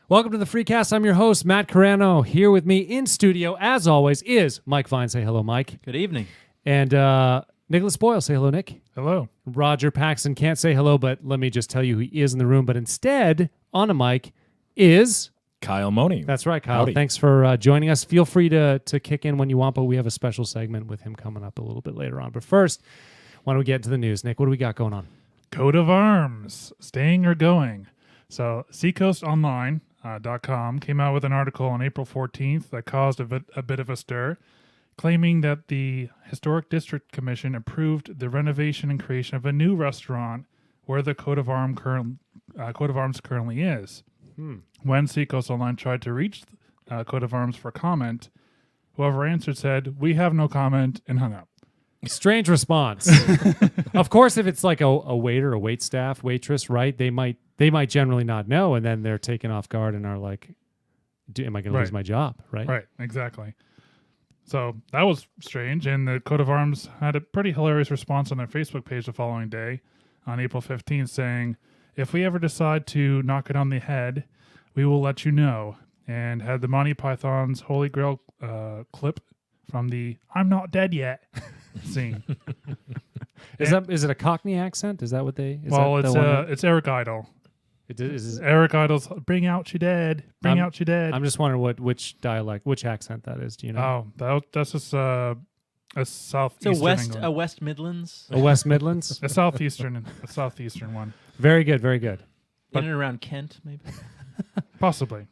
Welcome to the Freecast. I'm your host, Matt Carano. Here with me in studio, as always, is Mike Vine. Say hello, Mike. Good evening. And Nicholas Boyle. Say hello, Nick. Hello. Roger Paxson can't say hello, but let me just tell you he is in the room. But instead, on a mic, is... Kyle Money. That's right, Kyle. Howdy. Thanks for joining us. Feel free to kick in when you want, but we have a special segment with him coming up a little bit later on. But first, why don't we get into the news? Nick, what do we got going on? Coat of arms, staying or going. So seacoastonline.com came out with an article on April 14th that caused a bit of a stir, claiming that the Historic District Commission approved the renovation and creation of a new restaurant where the coat of arms currently is. When Seacoast Online tried to reach Coat of Arms for comment, whoever answered said, "We have no comment," and hung up. Strange response. Of course, if it's like a waiter, a waitstaff, waitress, right? They might generally not know, and then they're taken off guard and are like, "Am I going to lose my job?" Right? Right, exactly. So that was strange, and the Coat of Arms had a pretty hilarious response on their Facebook page the following day, on April 15th, saying, "If we ever decide to knock it on the head, we will let you know," and had the Monty Python's Holy Grail clip from the "I'm not dead yet" scene. Is it a Cockney accent? Is that what they? It's Eric Idle. It is. Eric Idle's "Bring out your dead, bring out your dead." I'm just wondering which accent that is. Do you know? Oh, that's just a southeastern England. A West Midlands. A West Midlands. a southeastern one. Very good. Very good. In and around Kent, maybe. Possibly.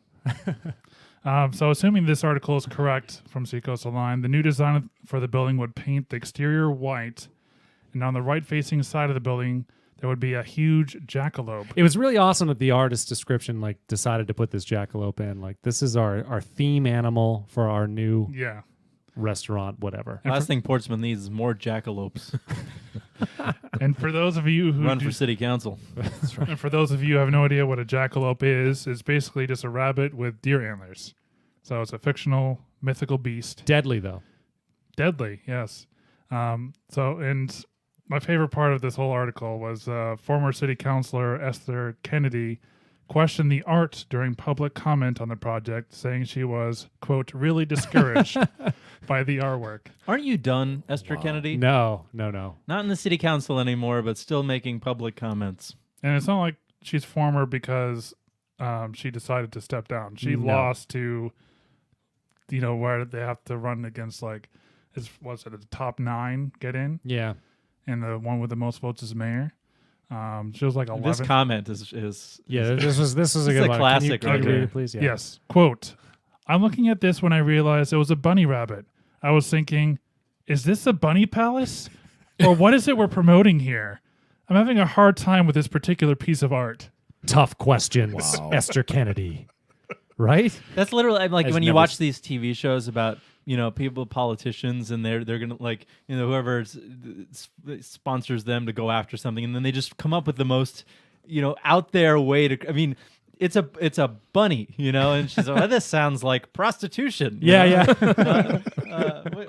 So assuming this article is correct from Seacoast Online, the new design for the building would paint the exterior white, and on the right-facing side of the building, there would be a huge jackalope. It was really awesome that the artist description decided to put this jackalope in. This is our theme animal for our new restaurant, whatever. Last thing Portsmouth needs is more jackalopes. And for those of you who run for city council, That's right. And for those of you who have no idea what a jackalope is, it's basically just a rabbit with deer antlers. So it's a fictional, mythical beast. Deadly though. Deadly, yes. And my favorite part of this whole article was former city councilor Esther Kennedy questioned the art during public comment on the project, saying she was, quote, really discouraged by the artwork. Aren't you done, Esther Kennedy? No. Not in the city council anymore, but still making public comments. And it's not like she's former because she decided to step down. She lost to, where they have to run against the top 9 get in? Yeah. And the one with the most votes is mayor. She was like 11th. This comment is Yeah, this was a good a one. classic Can you right read here. it, please? Yeah. Yes. Quote, "I'm looking at this when I realized it was a bunny rabbit. I was thinking, is this a bunny palace? Or what is it we're promoting here? I'm having a hard time with this particular piece of art." Tough questions, Esther Kennedy. Right? That's literally like when you watch these TV shows about politicians, and they're gonna whoever sponsors them to go after something, and then they just come up with the most out there way to. I mean, it's a bunny, and she's like, "This sounds like prostitution." Yeah.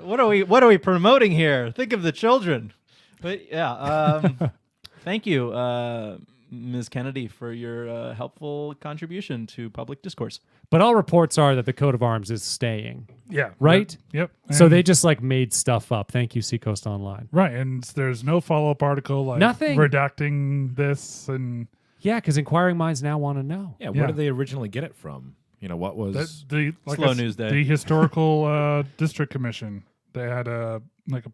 What are we promoting here? Think of the children. But thank you, Ms. Kennedy, for your helpful contribution to public discourse. But all reports are that the coat of arms is staying. Yeah. Right? Yep. So And- they just made stuff up. Thank you, Seacoast Online. Right, and there's no follow-up article Nothing. redacting this, and Yeah, because inquiring minds now want to know. Yeah, where did they originally get it from? What was... Slow news day. The historical district commission. They had a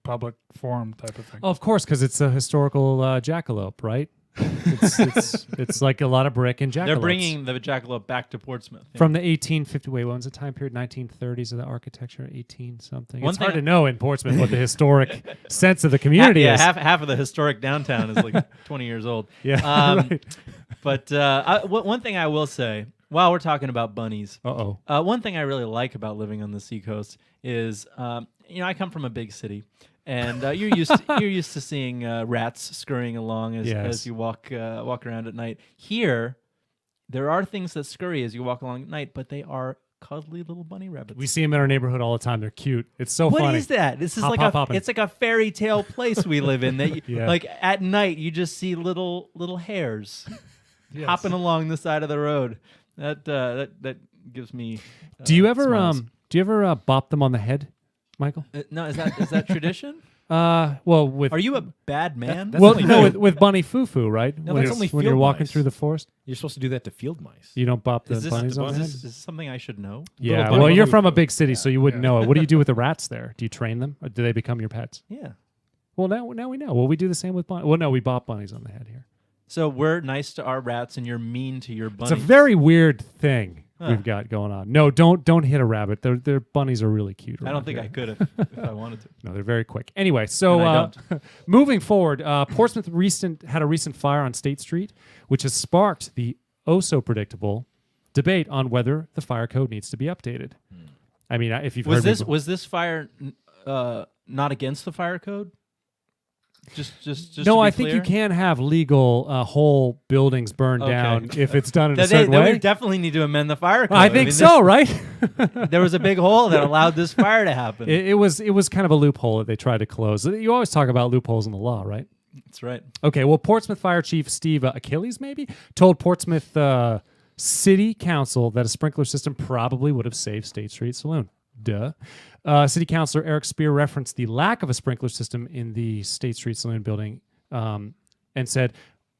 public forum type of thing. Oh, of course, because it's a historical jackalope, right? It's like a lot of brick and jackalopes. They're bringing the jackalope back to Portsmouth. From the 1850, when was the time period? 1930s of the architecture, 18 something. One It's thing hard to know in Portsmouth what the historic sense of the community is. half of the historic downtown is 20 years old. Yeah, right. But one thing I will say, while we're talking about bunnies, one thing I really like about living on the seacoast is, I come from a big city. And you're used to seeing rats scurrying along as you walk around at night. Here, there are things that scurry as you walk along at night, but they are cuddly little bunny rabbits. We see them in our neighborhood all the time. They're cute. It's so funny. What is that? This is it's like a fairy tale place we live in. That like at night you just see little hairs hopping along the side of the road. That gives me. Do you ever smiles. bop them on the head, Michael? No, is that tradition? Well, with Are you a bad man? That's well, only no, field- with bunny foo-foo, right? No, when that's it's- only when you're field walking mice. through the forest. You're supposed to do that to field mice. You don't bop the Is this, bunnies on the head. is this something I should know? Yeah, bunny well, you're foo-foo. from a big city, so you wouldn't Yeah. know it. What do you do with the rats there? Do you train them, or do they become your pets? Yeah. Well, now we know. Well, we do the same with bunnies. Well, no, we bop bunnies on the head here. So we're nice to our rats, and you're mean to your bunnies. It's a very weird thing Huh. we've got going on. No, don't hit a rabbit. Their bunnies are really cute. I around don't think here. I could if I wanted to. No, they're very quick. Anyway, so And I moving forward, Portsmouth had a recent fire on State Street, which has sparked the oh-so-predictable debate on whether the fire code needs to be updated. I mean, if you've heard me Was this fire not against the fire code? Just no, to be I think you clear? can have legal whole buildings burned Okay. down if it's done in a That certain they way. would definitely need to amend the fire code. I think mean, so, right? There was a big hole that allowed this fire to happen. It was kind of a loophole that they tried to close. You always talk about loopholes in the law, right? That's right. Okay, well, Portsmouth Fire Chief Steve Achilles maybe told Portsmouth City Council that a sprinkler system probably would have saved State Street Saloon. Duh. City Councilor Eric Spear referenced the lack of a sprinkler system in the State Street Saloon building and said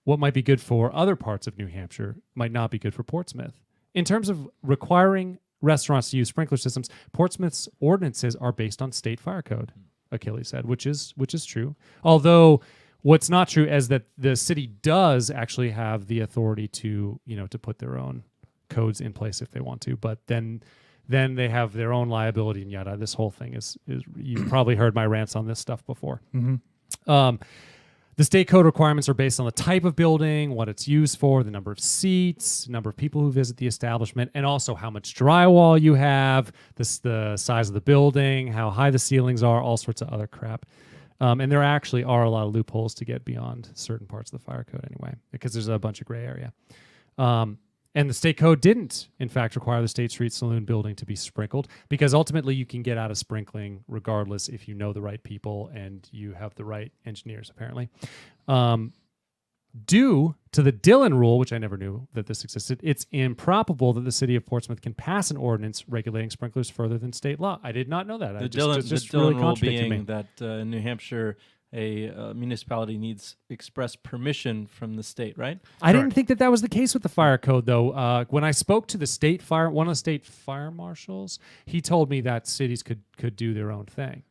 what might be good for other parts of New Hampshire might not be good for Portsmouth. In terms of requiring restaurants to use sprinkler systems, Portsmouth's ordinances are based on state fire code, Achilles said, which is true. Although what's not true is that the city does actually have the authority to put their own codes in place if they want to, but then they have their own liability and yada. This whole thing is you've probably heard my rants on this stuff before. Mm-hmm. The state code requirements are based on the type of building, what it's used for, the number of seats, number of people who visit the establishment, and also how much drywall you have, the size of the building, how high the ceilings are, all sorts of other crap. And there actually are a lot of loopholes to get beyond certain parts of the fire code anyway, because there's a bunch of gray area. And the state code didn't, in fact, require the State Street Saloon building to be sprinkled, because ultimately you can get out of sprinkling regardless if you know the right people and you have the right engineers, apparently. Due to the Dillon rule, which I never knew that this existed, it's improbable that the city of Portsmouth can pass an ordinance regulating sprinklers further than state law. I did not know that. The It Dillon really rule contradicted being me. that in New Hampshire, a municipality needs express permission from the state, right? I didn't think that was the case with the fire code, though. When I spoke to one of the state fire marshals, he told me that cities could do their own thing.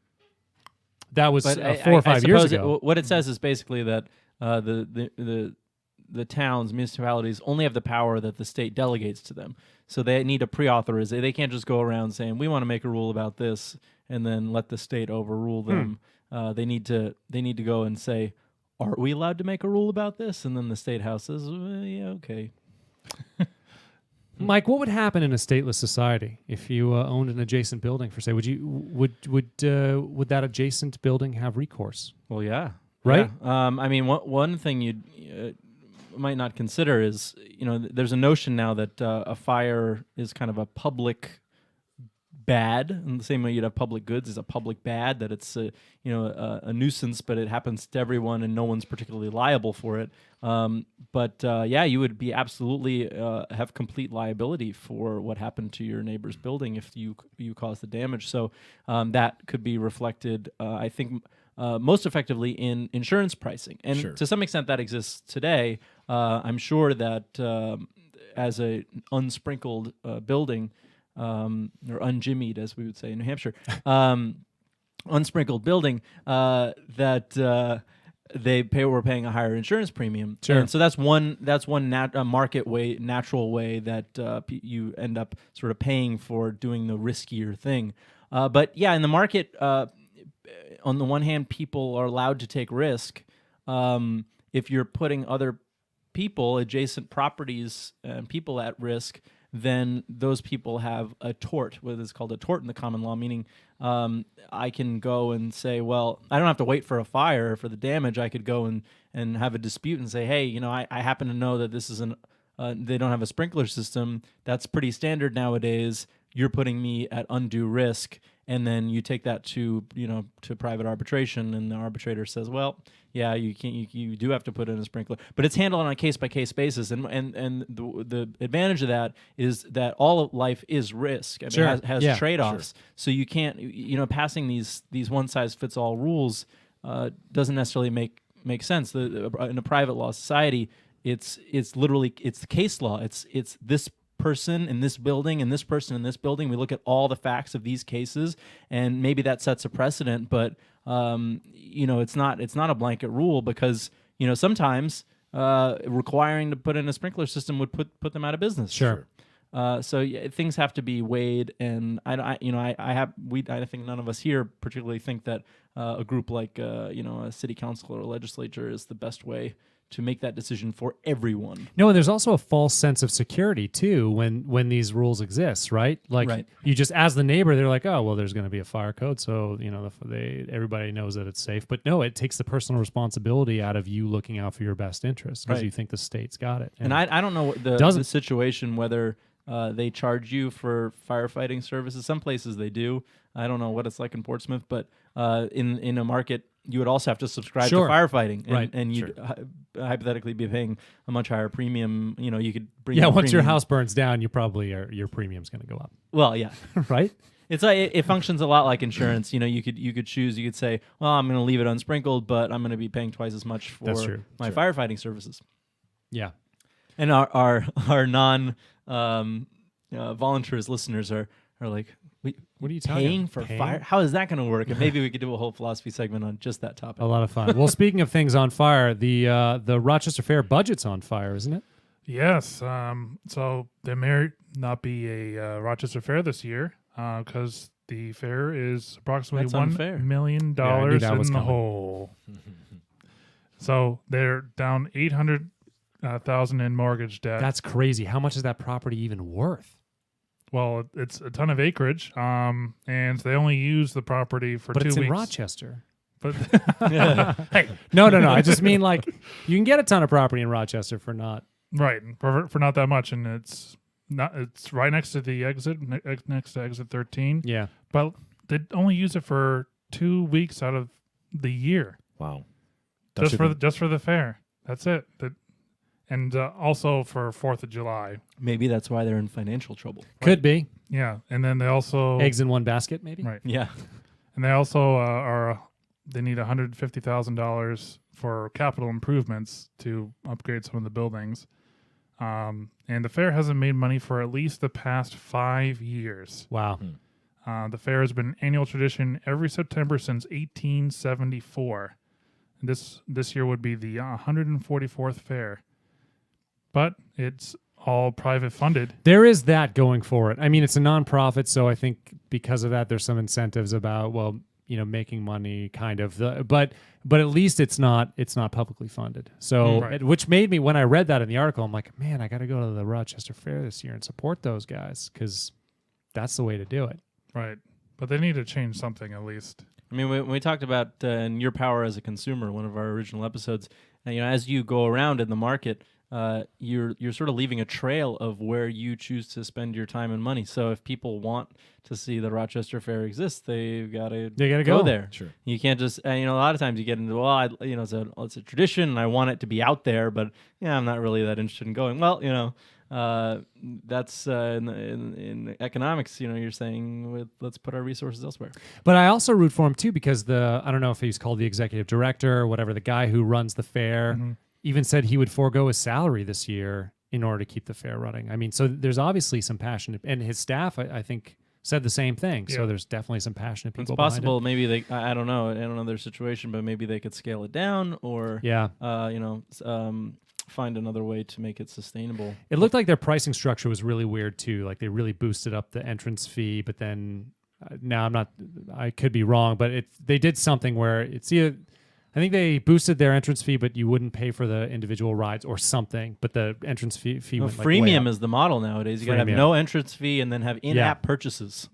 That was 4 or 5 years ago. What it says is basically that the towns, municipalities only have the power that the state delegates to them. So they need a pre-authorization. They can't just go around saying, we want to make a rule about this and then let the state overrule them. They need to go and say, are we allowed to make a rule about this? And then the state house says, yeah, okay. Mike, what would happen in a stateless society if you owned an adjacent building for sale? Would that adjacent building have recourse? Well, yeah. Right? Yeah. I mean, one thing you might not consider is, there's a notion now that a fire is kind of a public bad, in the same way you'd have public goods is a public bad, that it's a nuisance, but it happens to everyone and no one's particularly liable for it. You would be absolutely have complete liability for what happened to your neighbor's building if you caused the damage. So that could be reflected, I think, most effectively in insurance pricing. And Sure. to some extent that exists today. I'm sure that as a unsprinkled building, or unjimmied, as we would say in New Hampshire, unsprinkled building, that we're paying a higher insurance premium. Sure. And so that's one natural way that you end up sort of paying for doing the riskier thing. But yeah, in the market, on the one hand, people are allowed to take risk. If you're putting other people, adjacent properties, and people at risk, then those people have a tort, what is called a tort in the common law, meaning I can go and say, well, I don't have to wait for a fire for the damage. I could go and have a dispute and say, hey, I happen to know that this is they don't have a sprinkler system. That's pretty standard nowadays. You're putting me at undue risk, and then you take that to private arbitration, and the arbitrator says, well, yeah, you can't, you do have to put in a sprinkler, but it's handled on a case by case basis, and the advantage of that is that all of life is risk. I mean, it has trade-offs, so you can't, passing these one size fits all rules doesn't necessarily make sense. In a private law society, it's literally the case law. It's this person in this building and this person in this building. We look at all the facts of these cases, and maybe that sets a precedent, but it's not a blanket rule, because sometimes requiring to put in a sprinkler system would put them out of business. Sure. So things have to be weighed, and I think none of us here particularly think that a group like a city council or a legislature is the best way to make that decision for everyone. No, and there's also a false sense of security too when these rules exist, right? Like you just, as the neighbor, they're like, oh, well, there's going to be a fire code, so everybody knows that it's safe. But no, it takes the personal responsibility out of you looking out for your best interest because you think the state's got it. And I don't know the situation whether they charge you for firefighting services. Some places they do. I don't know what it's like in Portsmouth, but in a market, you would also have to subscribe to firefighting, and you'd hypothetically be paying a much higher premium. You could bring once your house burns down, you probably your premium's going to go up. Well, yeah, right. It's like it functions a lot like insurance. You could choose. You could say, well, I'm going to leave it unsprinkled, but I'm going to be paying twice as much for my firefighting services. Yeah, and our non volunteers listeners are like, what are you paying for fire? How is that going to work? And maybe we could do a whole philosophy segment on just that topic. A lot of fun. Well, speaking of things on fire, the Rochester Fair budget's on fire, isn't it? Yes. So there may not be a Rochester Fair this year because the fair is approximately $1 million in the hole. So they're down $800,000 in mortgage debt. That's crazy. How much is that property even worth? Well, it's a ton of acreage, and they only use the property for 2 weeks. But it's in Rochester. But hey, no. I just mean like you can get a ton of property in Rochester for not for not that much, and it's right next to the exit, next to exit 13. Yeah, but they only use it for 2 weeks out of the year. Wow, just for the fair. That's it. And also for 4th of July. Maybe that's why they're in financial trouble. Could be. Yeah. And then they also... Eggs in one basket, maybe? Right. Yeah. And they also they need $150,000 for capital improvements to upgrade some of the buildings. And the fair hasn't made money for at least the past 5 years. Wow. The fair has been an annual tradition every September since 1874. And this year would be the 144th fair. But it's all private funded. There is that going for it. I mean, it's a nonprofit, so I think because of that, there's some incentives about, making money, kind of. But at least it's not publicly funded. So, which made me, when I read that in the article, I'm like, man, I got to go to the Rochester Fair this year and support those guys because that's the way to do it. Right. But they need to change something at least. I mean, when we talked about your power as a consumer, one of our original episodes, as you go around in the market, you're sort of leaving a trail of where you choose to spend your time and money. So if people want to see the Rochester Fair exist, they've got to go there. Sure. You can't just a lot of times you get into it's a tradition and I want it to be out there, but I'm not really that interested in going. Well, that's in economics. You're saying let's put our resources elsewhere. But I also root for him too because I don't know if he's called the executive director or whatever, the guy who runs the fair. Mm-hmm. Even said he would forego his salary this year in order to keep the fair running. I mean, so there's obviously some passion, and his staff, I think, said the same thing. Yeah. So there's definitely some passionate people. It's possible. Maybe they, I don't know their situation, but maybe they could scale it down, or find another way to make it sustainable. It looked like their pricing structure was really weird too. Like they really boosted up the entrance fee, but then now I could be wrong, but they did something where it's either. I think they boosted their entrance fee, but you wouldn't pay for the individual rides or something. But the entrance fee went freemium is the model nowadays. You got to have no entrance fee and then have in-app purchases.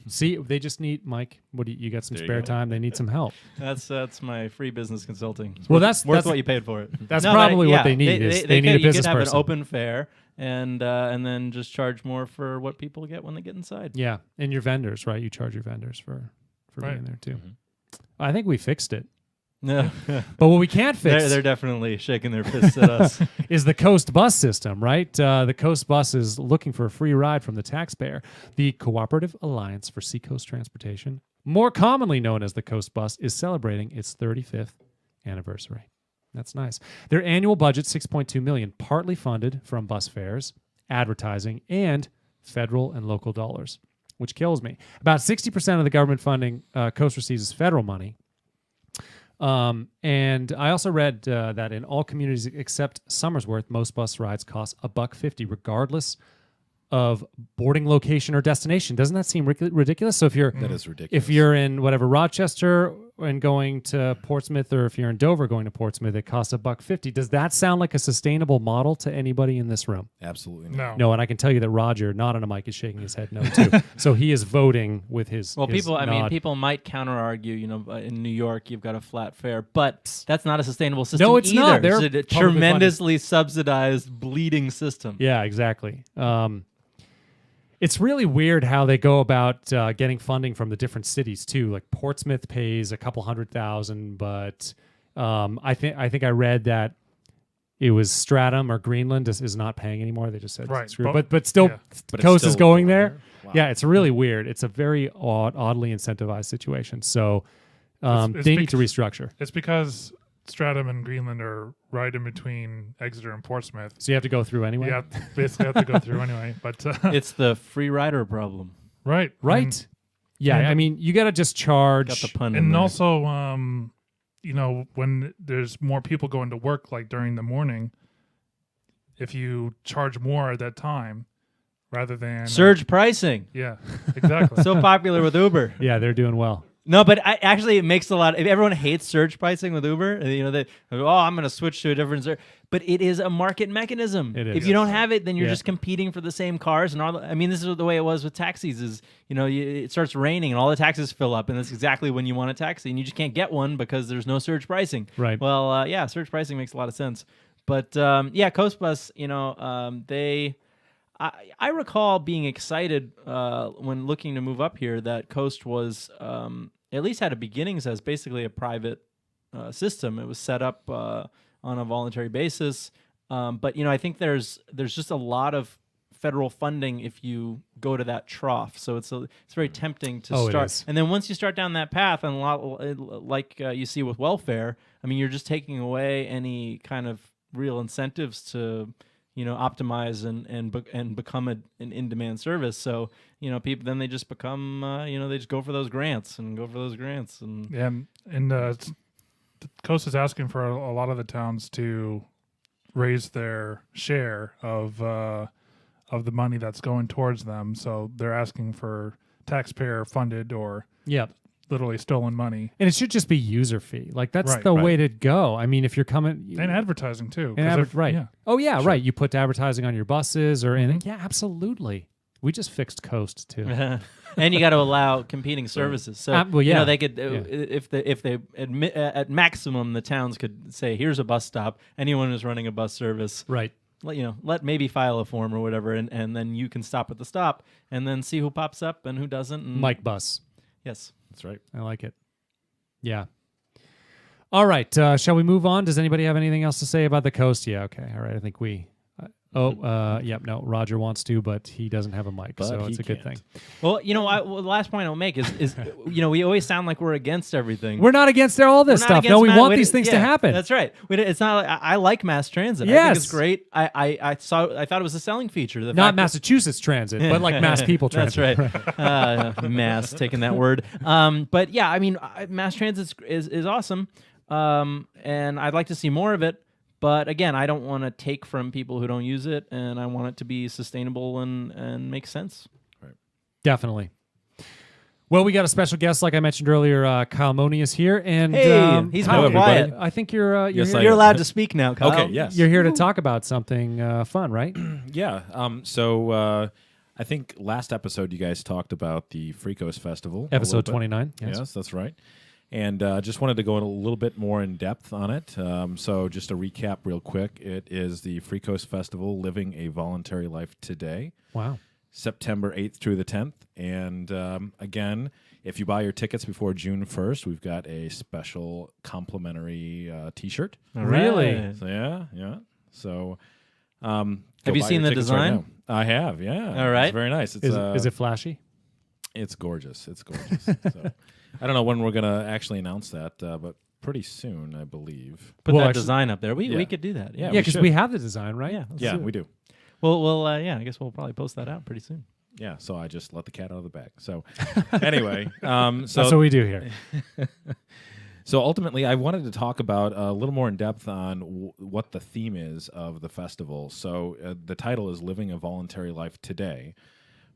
See, they just need Mike. You got some spare time? They need some help. That's my free business consulting. That's worth what you paid for it. That's probably what they need. They need a business person. You could have an open fair, and then just charge more for what people get when they get inside. Yeah, and your vendors, right? You charge your vendors for being there too. Mm-hmm. I think we fixed it. No, But what we can't fix they're definitely shaking their fists at us. is the Coast Bus system, right? The Coast Bus is looking for a free ride from the taxpayer. The Cooperative Alliance for Seacoast Transportation, more commonly known as the Coast Bus, is celebrating its 35th anniversary. That's nice. Their annual budget, $6.2 million, partly funded from bus fares, advertising, and federal and local dollars, which kills me. About 60% of the government funding Coast receives is federal money. And I also read that in all communities except Somersworth, most bus rides cost $1.50, regardless of boarding location or destination. Doesn't that seem ridiculous? So if you're That is ridiculous. if you're in whatever Rochester and going to Portsmouth, or if you're in Dover going to Portsmouth, it costs $1.50. Does that sound like a sustainable model to anybody in this room? Absolutely not. No, and I can tell you that Roger, not on a mic, is shaking his head no too. So he is voting with his. Well, his nod. people might counter argue. In New York, you've got a flat fare, but that's not a sustainable system. No, it's either. not. They're It's a publicly tremendously subsidized, bleeding system. Yeah, exactly. It's really weird how they go about getting funding from the different cities too. Like Portsmouth pays a couple $100,000, but I think I read that it was Stratham or Greenland is not paying anymore. They just said Right. screw it. But still, But it's Coast is still going there. Wow. Yeah, it's really weird. It's a very oddly incentivized situation. So It's they need to restructure. It's because Stratham and Greenland are right in between Exeter and Portsmouth. So you have to go through anyway. You basically have to go through anyway. But It's the free rider problem. right. Right. Yeah, and- I mean, you got to just charge. Got the pun in And there. also, when there's more people going to work, like during the morning, if you charge more at that time rather than surge pricing. yeah, exactly. So popular with Uber. Yeah, they're doing well. No, but actually, it makes a lot. If everyone hates surge pricing with Uber, I'm going to switch to a different surge. But it is a market mechanism. It is. If you don't have it, then you're Yeah. just competing for the same cars. And this is the way it was with taxis. It starts raining and all the taxis fill up, and that's exactly when you want a taxi, and you just can't get one because there's no surge pricing. Right. Well, surge pricing makes a lot of sense. But Coast Bus, I recall being excited when looking to move up here that Coast was at least had a beginnings as basically a private system. It was set up on a voluntary basis, but I think there's just a lot of federal funding if you go to that trough. So it's very tempting to Oh, it start. is. And then once you start down that path, and a lot like you see with welfare, I mean, you're just taking away any kind of real incentives to optimize and become an in-demand service. So people then they just become they just go for those grants and Yeah, and the Coast is asking for a lot of the towns to raise their share of the money that's going towards them. So they're asking for taxpayer funded or Yeah. literally stolen money And it should just be user fee. Like that's Right, the right. way to go. I mean, if you're coming and advertising too. and 'cause right. Yeah. Oh yeah, right. You put advertising on your buses or Mm-hmm. anything. Yeah, absolutely. We just fixed Coast too. and you got to allow competing services. So well, yeah. they could Yeah. if they admit at maximum the towns could say here's a bus stop. Anyone who's running a bus service, Right. let maybe file a form or whatever, and then you can stop at the stop and then see who pops up and who doesn't. And Mike Bus. yes. That's right. I like it. Yeah. All right. Shall we move on? Does anybody have anything else to say about the Coast? Yeah. Okay. All right. I think we. No. Roger wants to, but he doesn't have a mic, But so he it's a good can't. thing. Well, the last point I'll make is we always sound like we're against everything. We're not against all this We're not stuff. No, against we ma- want we- these things to yeah, happen. That's right. It's not. I like mass transit. I Yes. think it's great. I thought it was a selling feature. The Not fact that- Massachusetts Transit, but like Mass People That's Transit. right. Mass, taking that word. But yeah, I mean, mass transit is awesome, and I'd like to see more of it. But again, I don't want to take from people who don't use it, and I want it to be sustainable and make sense. Definitely. Well, we got a special guest, like I mentioned earlier. Kyle Money is here, and Hey, he's Kyle, been quiet. I think you're Yes, here, I You're am. allowed to speak now, Kyle. Okay, yes. you're here to talk about something fun, right? Yeah. So I think last episode you guys talked about the Freecast Festival. a Episode little bit. 29. Yes. Yes, that's right. And just wanted to go in a little bit more in depth on it. So just to recap real quick, it is the Free Coast Festival, Living a Voluntary Life Today. Wow. September 8th through the 10th. And again, if you buy your tickets before June 1st, we've got a special complimentary T-shirt. Really? So, yeah. So have you seen the design? Right, I have, yeah. All right. It's very nice. It's, is it flashy? It's gorgeous. It's gorgeous. So, I don't know when we're going to actually announce that, but pretty soon, I believe. Put that design up there. We could do that. Yeah, because we have the design, right? Yeah, we do. Well, I guess we'll probably post that out pretty soon. Yeah, so I just let the cat out of the bag. So anyway. So that's what we do here. So ultimately, I wanted to talk about a little more in depth on what the theme is of the festival. So the title is Living a Voluntary Life Today,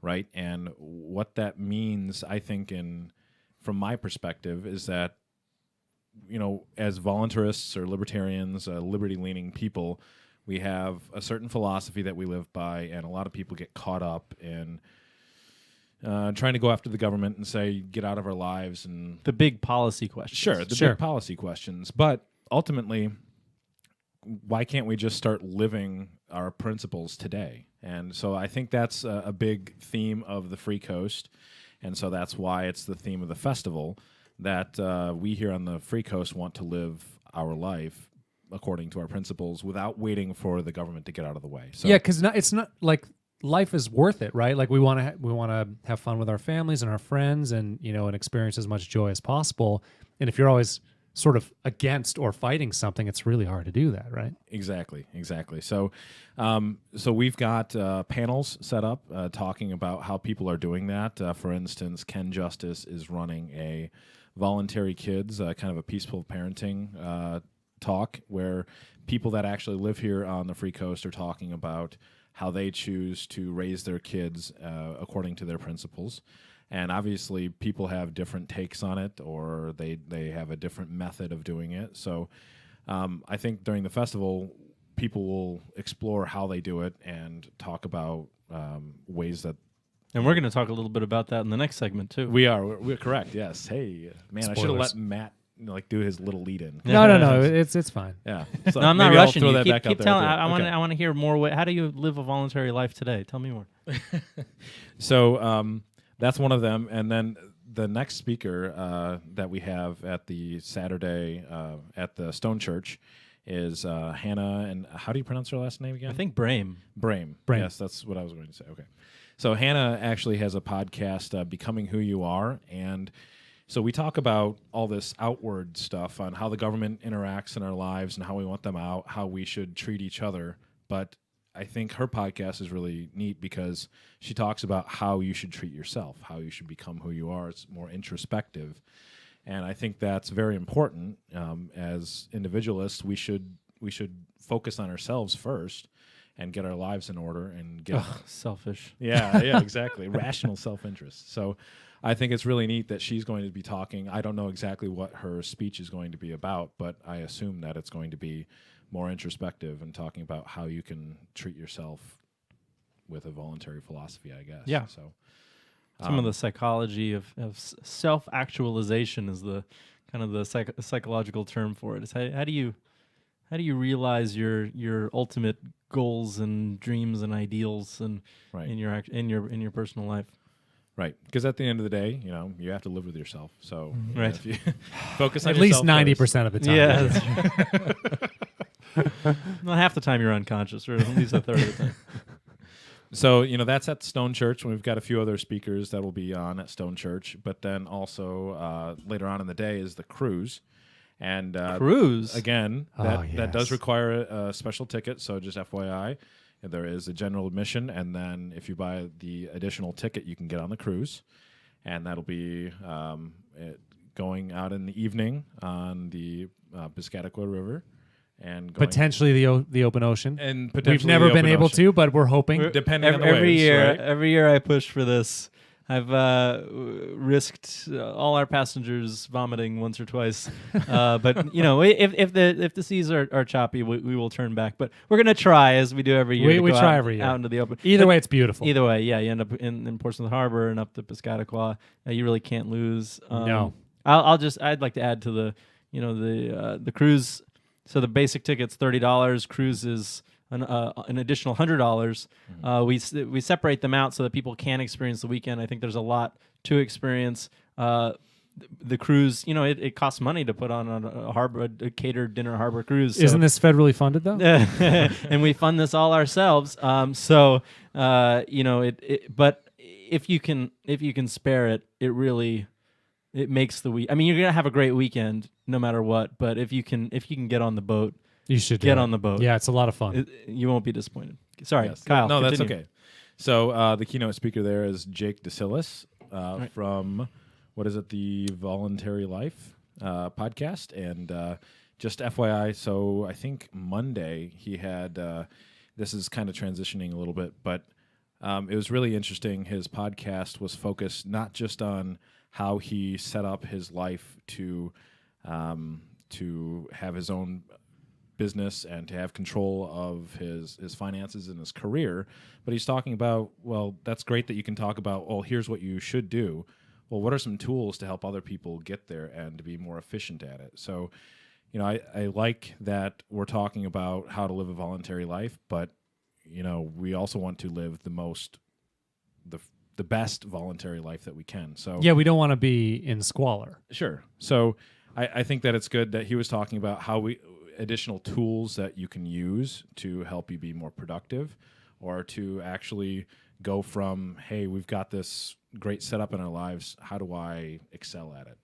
right? And what that means, I think, from my perspective, is that, as voluntarists or libertarians, liberty-leaning people, we have a certain philosophy that we live by, and a lot of people get caught up in trying to go after the government and say, get out of our lives. And the big policy questions. Sure, big policy questions. But ultimately, why can't we just start living our principles today? And so I think that's a big theme of the Free Coast. And so that's why it's the theme of the festival, that we here on the Free Coast want to live our life according to our principles without waiting for the government to get out of the way. So, yeah, because it's not like life is worth it, right? Like we want to have fun with our families and our friends, and and experience as much joy as possible. And if you're always sort of against or fighting something, it's really hard to do that, right? Exactly. So, so we've got panels set up talking about how people are doing that. For instance, Ken Justice is running a voluntary kids, kind of a peaceful parenting talk, where people that actually live here on the Free Coast are talking about how they choose to raise their kids according to their principles. And obviously, people have different takes on it, or they have a different method of doing it. So I think during the festival, people will explore how they do it and talk about ways that. And we're going to talk a little bit about that in the next segment, too. We're correct, yes. Hey, man, Spoilers. I should have let Matt do his little lead-in. No, it's fine. Yeah. So no, I'm not maybe I'll rushing throw you. that back Keep out there. telling. I want to hear more. How do you live a voluntary life today? Tell me more. So that's one of them. And then the next speaker that we have at the Saturday at the Stone Church is Hannah. And how do you pronounce her last name again? I think Brame. Brame. Yes, that's what I was going to say. Okay. So Hannah actually has a podcast, Becoming Who You Are. And so we talk about all this outward stuff on how the government interacts in our lives and how we want them out, how we should treat each other. But I think her podcast is really neat because she talks about how you should treat yourself, how you should become who you are. It's more introspective. And I think that's very important. As individualists, we should focus on ourselves first and get our lives in order and get selfish. Yeah, exactly. Rational self-interest. So I think it's really neat that she's going to be talking. I don't know exactly what her speech is going to be about, but I assume that it's going to be more introspective and talking about how you can treat yourself with a voluntary philosophy, I guess. Yeah. So some of the psychology of self-actualization is the kind of the psychological term for it. It's how do you realize your ultimate goals and dreams and ideals and in your personal life. Right, because at the end of the day, you have to live with yourself. So right, if you focus on at least yourself 90% of the time. Yeah, that's true. Not half the time you're unconscious, or at least a third of the time. So that's at Stone Church. We've got a few other speakers that will be on at Stone Church, but then also later on in the day is the cruise. And cruise again, that does require a special ticket. So just FYI. There is a general admission, and then if you buy the additional ticket, you can get on the cruise, and that'll be going out in the evening on the Piscataqua River, and going potentially the open ocean. And potentially we've never been able to, but we're hoping. Depending on the every waves, year, right? Every year I push for this. I've risked all our passengers vomiting once or twice, but if the seas are choppy, we will turn back. But we're gonna try, as we do every year. We try every year out into the open. Either way, it's beautiful. Either way, yeah, you end up in Portsmouth Harbor and up to Piscataqua. You really can't lose. No. I'd like to add to the cruise. So the basic ticket's $30. Cruise is an additional $100. We separate them out so that people can experience the weekend. I think there's a lot to experience. The cruise, it costs money to put on a catered dinner harbor cruise. So. Isn't this federally funded though? And we fund this all ourselves. But if you can spare it, it makes the week. I mean, you're gonna have a great weekend no matter what. But if you can get on the boat, you should get on the boat. Yeah, it's a lot of fun. You won't be disappointed. Sorry, Yes. Kyle. No, continue. that's okay. So the keynote speaker there is Jake DeSillis Right. from, what is it, the Voluntary Life podcast. And just FYI, so I think Monday he had, this is kind of transitioning a little bit, but it was really interesting. His podcast was focused not just on how he set up his life to have his own business and to have control of his finances and his career, but he's talking about, well, that's great that you can talk about, well, here's what you should do. Well, what are some tools to help other people get there and to be more efficient at it? So, I like that we're talking about how to live a voluntary life, but, we also want to live the best voluntary life that we can. So yeah, we don't want to be in squalor. Sure. So I think that it's good that he was talking about how additional tools that you can use to help you be more productive, or to actually go from, hey, we've got this great setup in our lives, how do I excel at it?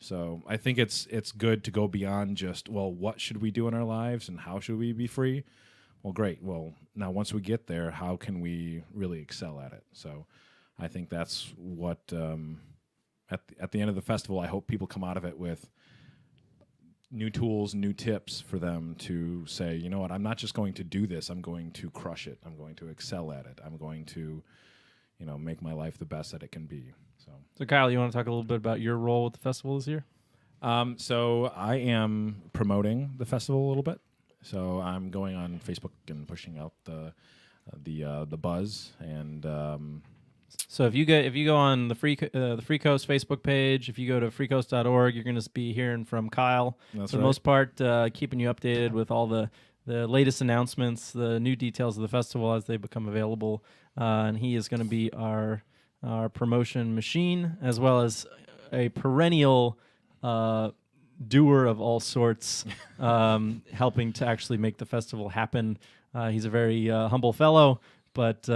So I think it's good to go beyond just, well, what should we do in our lives and how should we be free? Well, great. Well, now once we get there, how can we really excel at it? So I think that's what, at the end of the festival, I hope people come out of it with new tools, new tips for them to say, you know what, I'm not just going to do this, I'm going to crush it, I'm going to excel at it, I'm going to, make my life the best that it can be. So Kyle, you want to talk a little bit about your role with the festival this year? So I am promoting the festival a little bit. So I'm going on Facebook and pushing out the buzz, and so if you go on the Freecast Facebook page, if you go to freecoast.org, you're going to be hearing from Kyle. That's for the most part, keeping you updated with all the latest announcements, the new details of the festival as they become available. And he is going to be our promotion machine, as well as a perennial doer of all sorts, helping to actually make the festival happen. He's a very humble fellow, but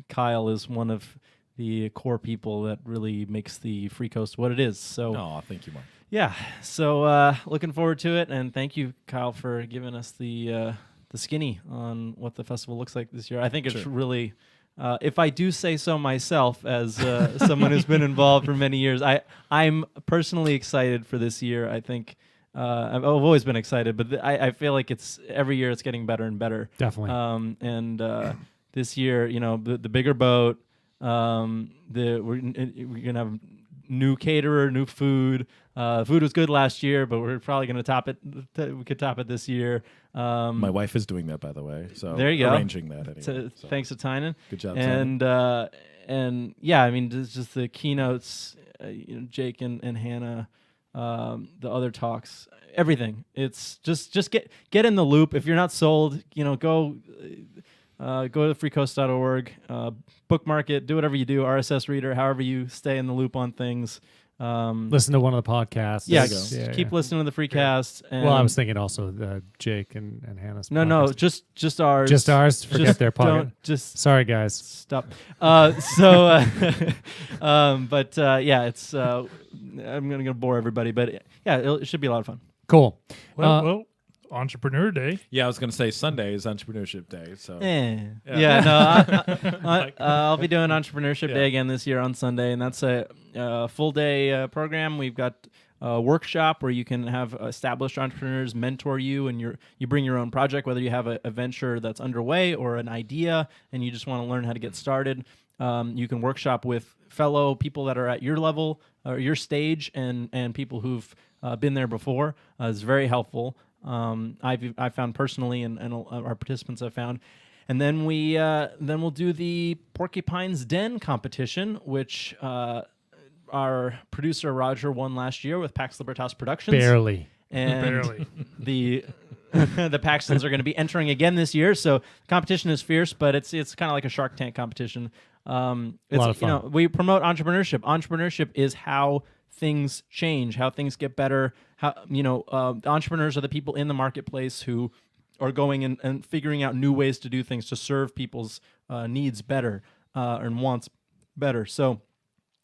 Kyle is one of the core people that really makes the Free Coast what it is. So, thank you, Mark. Yeah, so looking forward to it, and thank you, Kyle, for giving us the skinny on what the festival looks like this year. I think it's really, if I do say so myself, as someone who's been involved for many years, I'm personally excited for this year. I think I've always been excited, but I feel like every year it's getting better and better. Definitely. And this year, the bigger boat. We're gonna have new caterer, new food. Food was good last year, but we're probably gonna top it. We could top it this year. My wife is doing that, by the way. So there you go, arranging that. Anyway, so. Thanks to Tynan. Good job, Tynan. And yeah, I mean, just the keynotes, Jake and Hannah, the other talks, everything. It's just get in the loop. If you're not sold, go to freecoast.org, bookmark it, do whatever you do, RSS reader, however you stay in the loop on things. Listen to one of the podcasts. Yeah, keep listening to the Freecast. Well, I was thinking also Jake and Hannah's podcast. No, just ours. Just ours? Forget their podcast. Sorry, guys. Stop. It's I'm going to bore everybody, but yeah, it should be a lot of fun. Cool. Well, Entrepreneur Day. Yeah, I was going to say Sunday is Entrepreneurship Day. So I'll be doing Entrepreneurship Day again this year on Sunday, and that's a full day program. We've got a workshop where you can have established entrepreneurs mentor you, and you bring your own project, whether you have a venture that's underway or an idea, and you just want to learn how to get started. You can workshop with fellow people that are at your level or your stage, and people who've been there before. It's very helpful. I've found personally, and our participants have found. And then we'll do the Porcupine's Den competition, which our producer Roger won last year with Pax Libertas Productions. Barely. And Barely. the the Paxtons are going to be entering again this year, so competition is fierce, but it's kind of like a Shark Tank competition. It's a lot of fun. We promote entrepreneurship. Entrepreneurship is how things change, how things get better. How the entrepreneurs are the people in the marketplace who are going and figuring out new ways to do things to serve people's needs better and wants better. So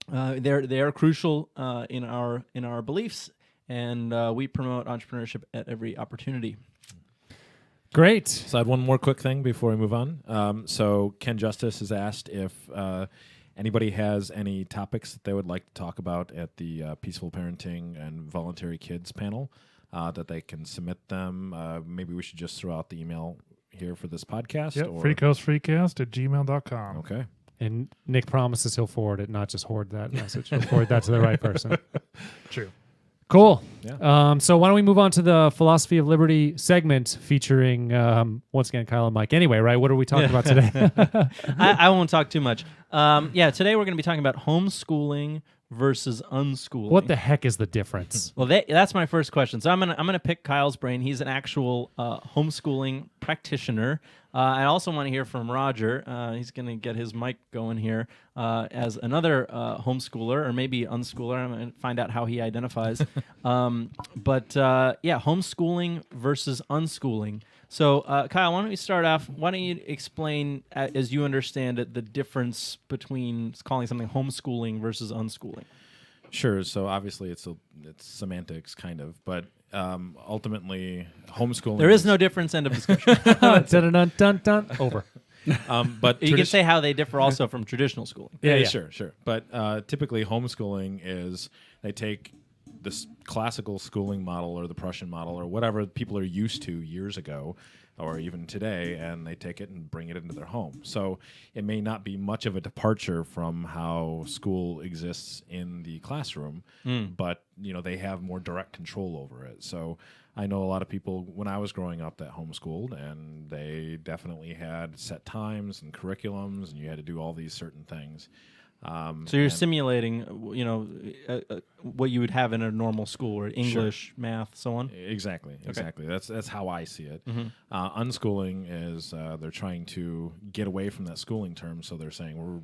they are crucial in our beliefs. And we promote entrepreneurship at every opportunity. Great. So I had one more quick thing before we move on. So Ken Justice has asked if anybody has any topics that they would like to talk about at the Peaceful Parenting and Voluntary Kids panel, that they can submit them. Maybe we should just throw out the email here for this podcast. Yep, or freecastfreecast@gmail.com. Okay. And Nick promises he'll forward it, not just hoard that message. He'll forward that to the right person. True. Cool. Yeah. So why don't we move on to the Philosophy of Liberty segment featuring, once again, Kyle and Mike. Anyway, right? What are we talking about today? I won't talk too much. Today we're going to be talking about homeschooling versus unschooling. What the heck is the difference? Well, that's my first question. So I'm gonna pick Kyle's brain. He's an actual homeschooling practitioner. I also want to hear from Roger. He's gonna get his mic going here as another homeschooler or maybe unschooler. I'm gonna find out how he identifies. Homeschooling versus unschooling. So, Kyle, why don't we start off? Why don't you explain, as you understand it, the difference between calling something homeschooling versus unschooling? Sure. So obviously it's semantics, kind of, but ultimately homeschooling. There is no difference. End of discussion. Dun, dun, dun. Over. But you can say how they differ also from traditional schooling. Yeah. Sure. But typically homeschooling is they take this classical schooling model or the Prussian model or whatever people are used to years ago or even today, and they take it and bring it into their home. So it may not be much of a departure from how school exists in the classroom, but they have more direct control over it. So I know a lot of people when I was growing up that homeschooled, and they definitely had set times and curriculums, and you had to do all these certain things. So you're simulating, what you would have in a normal school, or English, math, so on. Exactly. That's how I see it. Unschooling is they're trying to get away from that schooling term, so they're saying we're,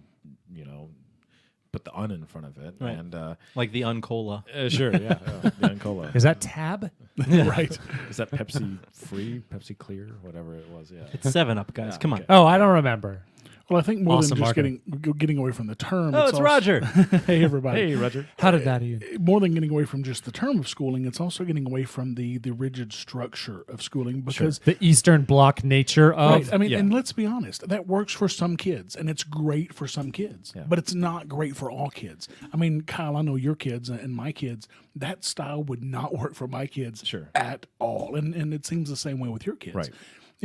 put the un in front of it, right. And like the Uncola. Sure, yeah, the Uncola. Is that Tab? Right. Is that Pepsi Free, Pepsi Clear, whatever it was? Yeah, it's 7-Up, guys. Come on. Oh, I don't remember. Well, I think more Awesome than just marketing. getting away from the term. Oh, it's also, Roger. Hey, everybody. Hey, Roger. How did that even? More than getting away from just the term of schooling, it's also getting away from the rigid structure of schooling because The Eastern Bloc nature of. right, I mean, and let's be honest, that works for some kids, and it's great for some kids, but it's not great for all kids. I mean, Kyle, I know your kids and my kids, that style would not work for my kids at all, and it seems the same way with your kids. Right.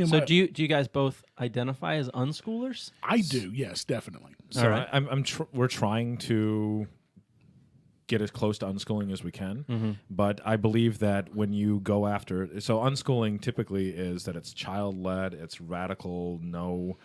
So do you guys both identify as unschoolers? I do, yes, definitely. So we're trying to get as close to unschooling as we can, but I believe that when you go after, so unschooling typically is that it's child-led, it's radical, no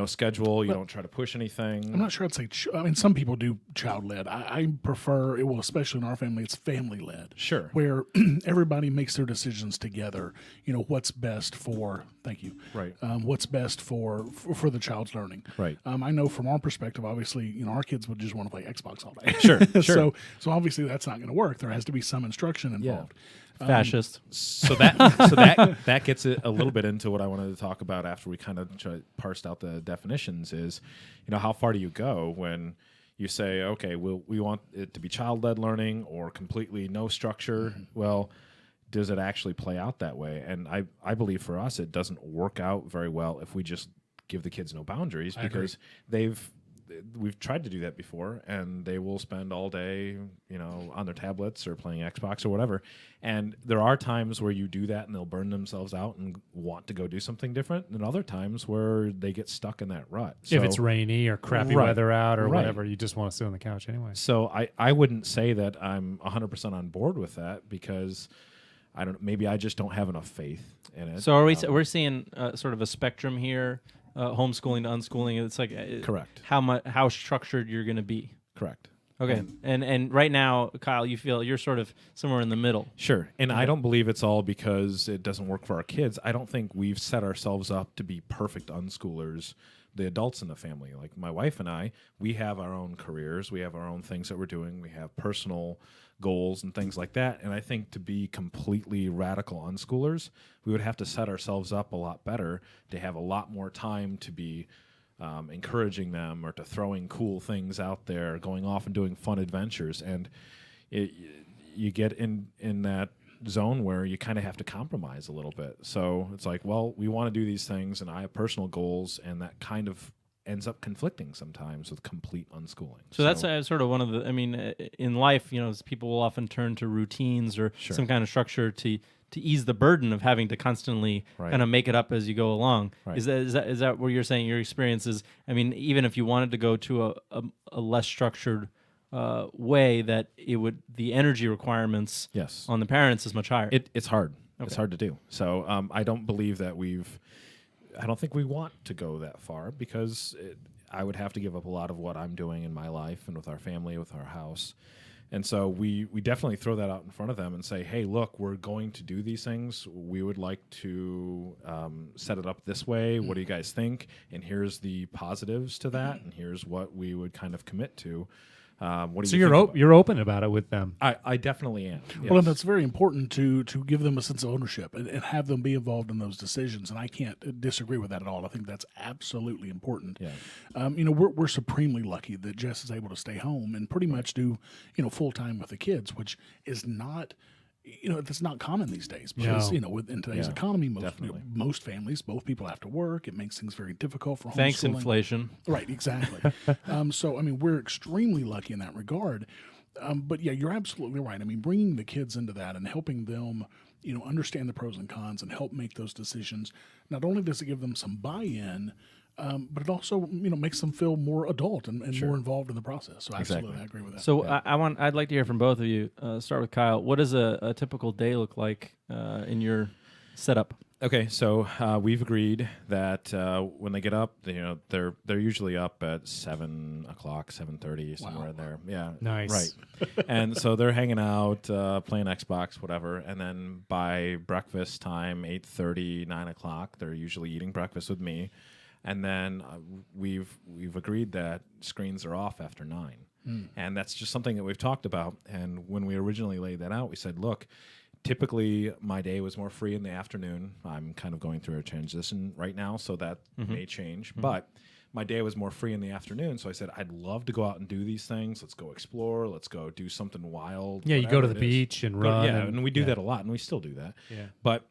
schedule, you don't try to push anything. I'm not sure I'd say, I mean, some people do child-led. I prefer, well, especially in our family, it's family-led. Sure. Where everybody makes their decisions together, what's best for, thank you. Right. What's best for the child's learning. Right. I know from our perspective, obviously, our kids would just want to play Xbox all day. Sure. So obviously that's not going to work. There has to be some instruction involved. Fascist. So that gets it a little bit into what I wanted to talk about after we kind of parsed out the definitions is, how far do you go when you say, okay, we want it to be child-led learning or completely no structure? Well, does it actually play out that way? And I believe for us it doesn't work out very well if we just give the kids no boundaries because we've tried to do that before, and they will spend all day, on their tablets or playing Xbox or whatever. And there are times where you do that and they'll burn themselves out and want to go do something different, and other times where they get stuck in that rut. If it's rainy or crappy weather out or whatever, you just want to sit on the couch anyway. So I wouldn't say that I'm 100% on board with that because maybe I just don't have enough faith in it. So are we're seeing sort of a spectrum here? Homeschooling to unschooling, it's like correct. How structured you're going to be. Correct. Okay. And right now, Kyle, you feel you're sort of somewhere in the middle. Sure. And Okay. I don't believe it's all because it doesn't work for our kids. I don't think we've set ourselves up to be perfect unschoolers, the adults in the family. Like my wife and I, we have our own careers. We have our own things that we're doing. We have personal goals and things like that. And I think to be completely radical unschoolers, we would have to set ourselves up a lot better to have a lot more time to be encouraging them or to throwing cool things out there, going off and doing fun adventures. And you get in that zone where you kind of have to compromise a little bit. So it's like, well, we want to do these things and I have personal goals, and that kind of ends up conflicting sometimes with complete unschooling. So that's sort of one of the, in life, people will often turn to routines or Sure. some kind of structure to ease the burden of having to constantly Right. kind of make it up as you go along. Right. Is that what you're saying? Your experience is, even if you wanted to go to a less structured way, that the energy requirements yes, on the parents is much higher. it's hard. Okay. It's hard to do. So I don't believe that I don't think we want to go that far because I would have to give up a lot of what I'm doing in my life and with our family, with our house. And so we definitely throw that out in front of them and say, hey, look, we're going to do these things. We would like to set it up this way. What do you guys think? And here's the positives to that, and here's what we would kind of commit to. What do So you think you're open about it with them. I definitely am. Yes. Well, and that's very important to give them a sense of ownership and have them be involved in those decisions. And I can't disagree with that at all. I think that's absolutely important. Yeah. We're supremely lucky that Jess is able to stay home and pretty much do full time with the kids, which is not. That's not common these days because No. In today's Yeah, economy, definitely. most families, both people have to work. It makes things very difficult for Thanks, homeschooling. inflation. Right, exactly. So, we're extremely lucky in that regard. But yeah, you're absolutely right. Bringing the kids into that and helping them, understand the pros and cons and help make those decisions. Not only does it give them some buy-in, but it also, makes them feel more adult and more involved in the process. So absolutely, Exactly. I agree with that. So I'd like to hear from both of you. Start with Kyle. What does a typical day look like in your setup? Okay, so we've agreed that when they get up, they're usually up at 7 o'clock, 7:30, somewhere in there. Yeah, Nice. right. And so they're hanging out, playing Xbox, whatever. And then by breakfast time, 8:30, 9 o'clock, they're usually eating breakfast with me. And then we've agreed that screens are off after 9. And that's just something that we've talked about. And when we originally laid that out, we said, look, typically my day was more free in the afternoon. I'm kind of going through a transition right now, so that may change. But my day was more free in the afternoon, so I said, I'd love to go out and do these things. Let's go explore. Let's go do something wild. Yeah, you go to whatever the it is. beach and run. Yeah, and we do that a lot, and we still do that. Yeah. But,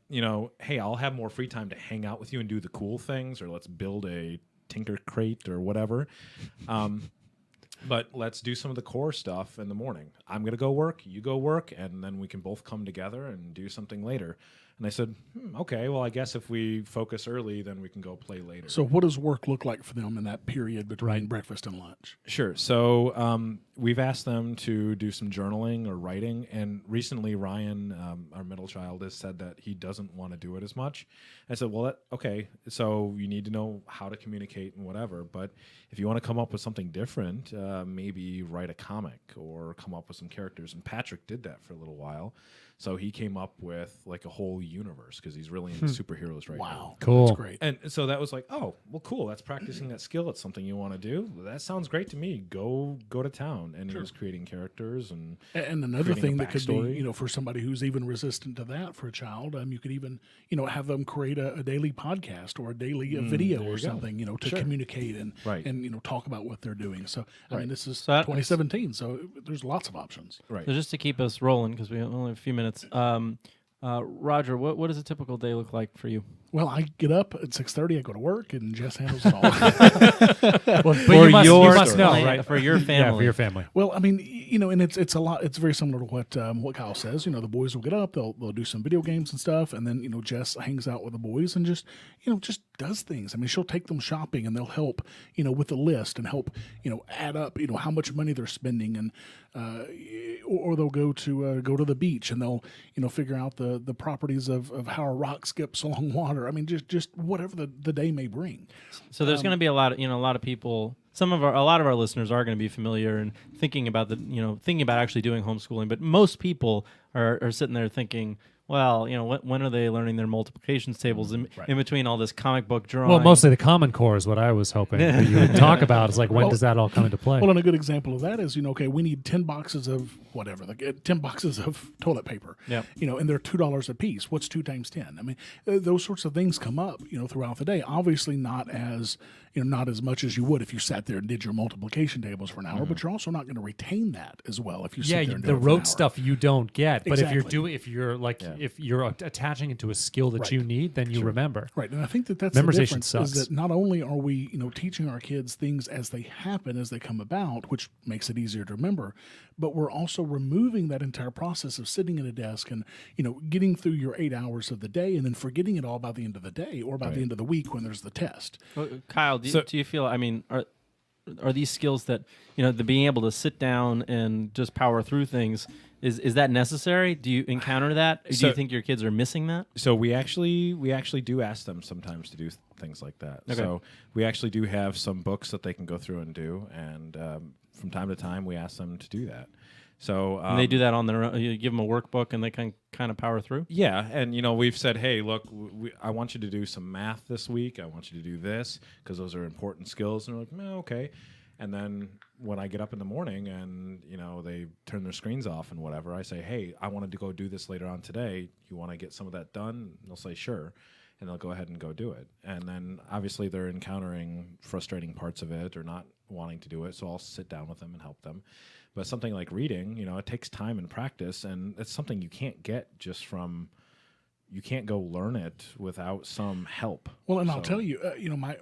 hey, I'll have more free time to hang out with you and do the cool things, or let's build a Tinker Crate or whatever. But let's do some of the core stuff in the morning. I'm going to go work, you go work, and then we can both come together and do something later. And I said, okay, well, I guess if we focus early, then we can go play later. So what does work look like for them in that period between breakfast and lunch? Sure. So we've asked them to do some journaling or writing. And recently, Ryan, our middle child, has said that he doesn't want to do it as much. I said, well, okay, so you need to know how to communicate and whatever. But if you want to come up with something different, maybe write a comic or come up with some characters. And Patrick did that for a little while. So he came up with like a whole universe because he's really into superheroes right now. Wow. Cool. That's great. And so that was like, oh, well, cool. That's practicing that skill. It's something you want to do. That sounds great to me. Go to town. And he was creating characters and another creating thing a that could backstory. be, for somebody who's even resistant to that for a child, you could even, have them create a daily podcast or a daily video or something, to communicate and, Right. and, talk about what they're doing. So, this is So 2017, so there's lots of options. right. So just to keep us rolling, because we only have a few minutes. Roger, what does a typical day look like for you? Well, I get up at 6:30, I go to work, and Jess handles it all. But you must know, right? For your family. Yeah, for your family. Well, and it's a lot. It's very similar to what Kyle says. The boys will get up, they'll do some video games and stuff, and then Jess hangs out with the boys and just does things. She'll take them shopping and they'll help with the list and help add up how much money they're spending, and or they'll go to the beach and they'll figure out the properties of how a rock skips along water water. I mean, just whatever the day may bring. So there's going to be a lot of people. A lot of our listeners are going to be familiar and thinking about actually doing homeschooling. But most people are sitting there thinking, well, when are they learning their multiplication tables in between all this comic book drawing? Well, mostly the Common Core is what I was hoping that you would talk about. Is like, when does that all come into play? Well, and a good example of that is, okay, we need 10 boxes of whatever, 10 boxes of toilet paper. Yeah. And they're $2 a piece. What's 2 times 10? I mean, those sorts of things come up, throughout the day. Obviously, not as much as you would if you sat there and did your multiplication tables for an hour, but you're also not going to retain that as well if you sit there and do it the for an rote hour. stuff you don't get. But Exactly. if you're attaching it to a skill that you need, then you remember. Right, and I think that's the Memorization difference. sucks. Is that not only are we, teaching our kids things as they happen, as they come about, which makes it easier to remember, but we're also removing that entire process of sitting at a desk and, getting through your 8 hours of the day and then forgetting it all by the end of the day or by the end of the week when there's the test. Well, Kyle, do you feel? I mean, are these skills that the being able to sit down and just power through things? Is that necessary? Do you encounter that? Do you think your kids are missing that? So we actually do ask them sometimes to do things like that. Okay. So we actually do have some books that they can go through and do, and from time to time we ask them to do that. So And they do that on their own. You give them a workbook and they can kind of power through? Yeah, and we've said, hey, look, I want you to do some math this week. I want you to do this because those are important skills. And they're like, okay. And then when I get up in the morning and, they turn their screens off and whatever, I say, hey, I wanted to go do this later on today. You want to get some of that done? And they'll say, sure. And they'll go ahead and go do it. And then obviously they're encountering frustrating parts of it or not wanting to do it. So I'll sit down with them and help them. But something like reading, it takes time and practice. And it's something you can't get just from... You can't go learn it without some help. Well, and I'll tell you,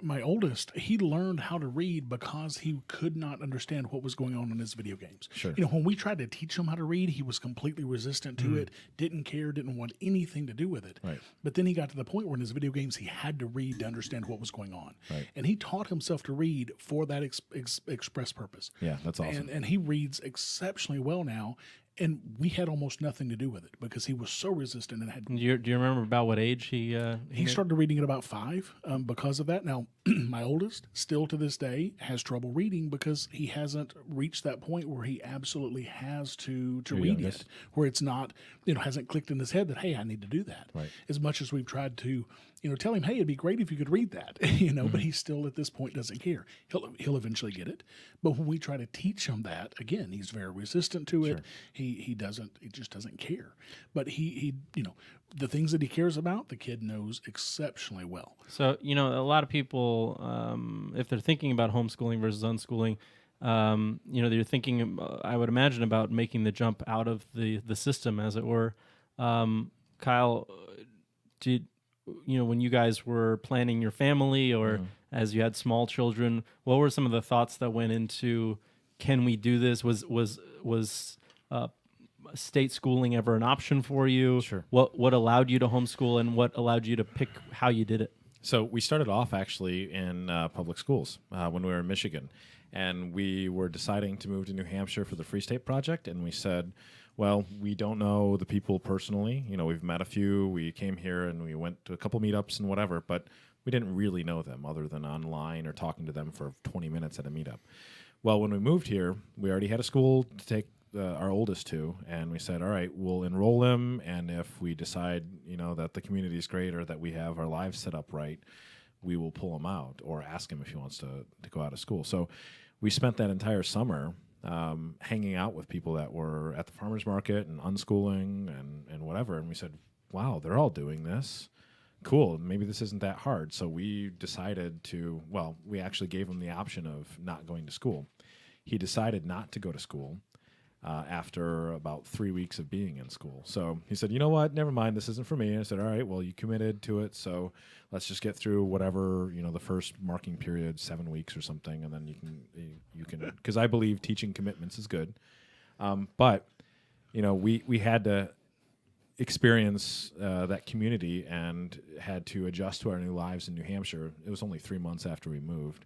my oldest, he learned how to read because he could not understand what was going on in his video games. Sure. When we tried to teach him how to read, he was completely resistant to it, didn't care, didn't want anything to do with it. Right. But then he got to the point where in his video games, he had to read to understand what was going on. Right. And he taught himself to read for that express purpose. Yeah, that's awesome. And he reads exceptionally well now. And we had almost nothing to do with it because he was so resistant and had. Do you remember about what age he started reading at about 5 because of that. Now, my oldest, still to this day, has trouble reading because he hasn't reached that point where he absolutely has to read yet, where it's not, hasn't clicked in his head that, hey, I need to do that. Right. As much as we've tried to, tell him, hey, it'd be great if you could read that, but he still at this point doesn't care. He'll eventually get it. But when we try to teach him that, again, he's very resistant to it. He just doesn't care. But he the things that he cares about, the kid knows exceptionally well. So, a lot of people, if they're thinking about homeschooling versus unschooling, they're thinking, I would imagine, about making the jump out of the system, as it were. Kyle, when you guys were planning your family or as you had small children, what were some of the thoughts that went into, can we do this? Was state schooling ever an option for you? Sure. What allowed you to homeschool and what allowed you to pick how you did it? So we started off actually in public schools when we were in Michigan. And we were deciding to move to New Hampshire for the Free State Project. And we said, well, we don't know the people personally. We've met a few. We came here and we went to a couple meetups and whatever, but we didn't really know them other than online or talking to them for 20 minutes at a meetup. Well, when we moved here, we already had a school to take our oldest to, and we said, all right, we'll enroll him, and if we decide, that the community is great or that we have our lives set up right, we will pull him out or ask him if he wants to go out of school. So we spent that entire summer hanging out with people that were at the farmer's market and unschooling and whatever, and we said, wow, they're all doing this. Cool, maybe this isn't that hard. So we decided we actually gave him the option of not going to school. He decided not to go to school after about 3 weeks of being in school. So he said, you know what, never mind, this isn't for me. And I said, all right, well, you committed to it, so let's just get through whatever, the first marking period, 7 weeks or something, and then you can, because I believe teaching commitments is good. But, we had to experience that community and had to adjust to our new lives in New Hampshire. It was only 3 months after we moved.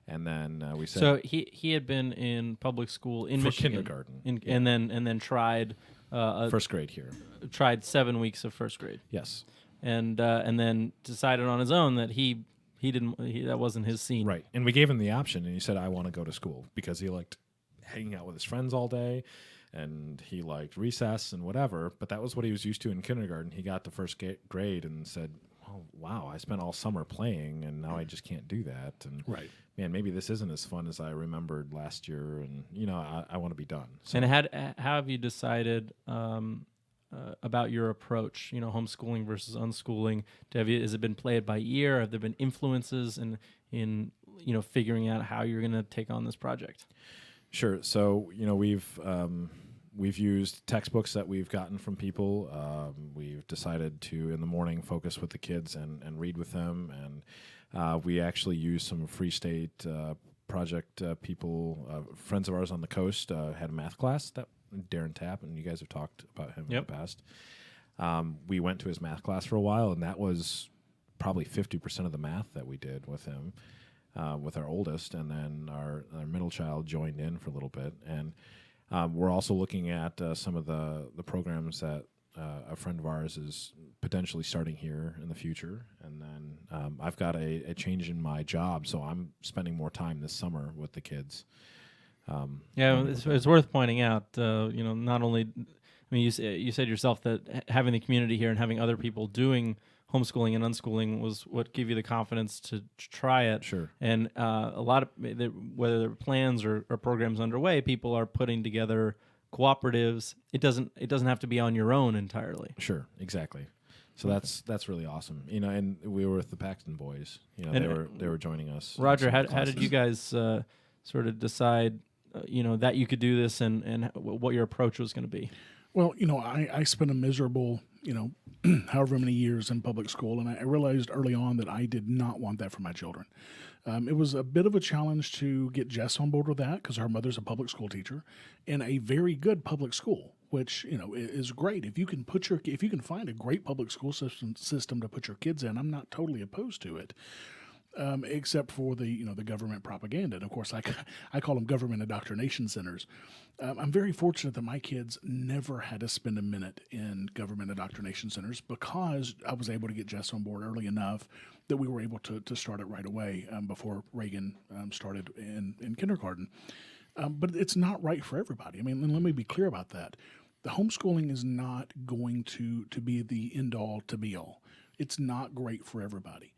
And then we said, so he had been in public school in Michigan, kindergarten, and then tried first grade here. Tried 7 weeks of first grade. Yes. and then decided on his own that that wasn't his scene. Right. And we gave him the option, and he said, I want to go to school, because he liked hanging out with his friends all day, and he liked recess and whatever. But that was what he was used to in kindergarten. He got to first grade and said, oh, wow, I spent all summer playing, and now I just can't do that. And Right. man, maybe this isn't as fun as I remembered last year, and I want to be done. So. And how have you decided about your approach? Homeschooling versus unschooling. Has it been played by ear? Have there been influences in figuring out how you're going to take on this project? Sure. So we've used textbooks that we've gotten from people. We've decided to, in the morning, focus with the kids and read with them. And we actually use some Free State project people, friends of ours on the coast, had a math class, that Darren Tapp, and you guys have talked about him in the past. We went to his math class for a while, and that was probably 50% of the math that we did with him, with our oldest. And then our middle child joined in for a little bit. And we're also looking at some of the programs that a friend of ours is potentially starting here in the future. And then I've got a change in my job, so I'm spending more time this summer with the kids. It's worth pointing out, not only, you said yourself that having the community here and having other people doing homeschooling and unschooling was what gave you the confidence to try it. Sure. And a lot of, whether there are plans or programs underway, people are putting together cooperatives. It doesn't have to be on your own entirely. Sure, exactly. So that's really awesome. And we were with the Paxton boys. They were joining us. Roger, how did you guys sort of decide that you could do this and what your approach was going to be? Well, I spent a miserable, however many years in public school, and I realized early on that I did not want that for my children. It was a bit of a challenge to get Jess on board with that, because her mother's a public school teacher in a very good public school, which is great. If you can find a great public school system to put your kids in, I'm not totally opposed to it. Except for the government propaganda. And of course, I call them government indoctrination centers. I'm very fortunate that my kids never had to spend a minute in government indoctrination centers, because I was able to get Jess on board early enough that we were able to start it right away before Reagan started in kindergarten. But it's not right for everybody. And let me be clear about that. The homeschooling is not going to be the end-all to be-all. It's not great for everybody.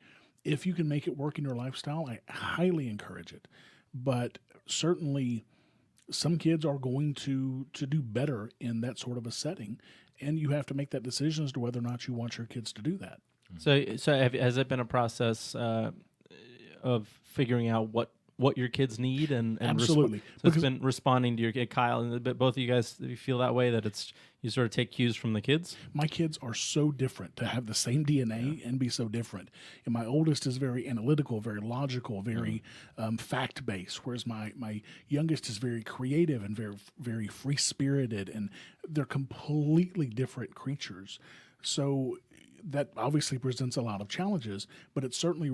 If you can make it work in your lifestyle, I highly encourage it. But certainly some kids are going to do better in that sort of a setting, and you have to make that decision as to whether or not you want your kids to do that. So has it been a process of figuring out what your kids need and Absolutely. So it's been responding to your kid, Kyle, and both of you guys, you feel that way, that you sort of take cues from the kids? My kids are so different, to have the same DNA and be so different. And my oldest is very analytical, very logical, very fact-based, whereas my youngest is very creative and very, very free-spirited, and they're completely different creatures. So that obviously presents a lot of challenges, but it certainly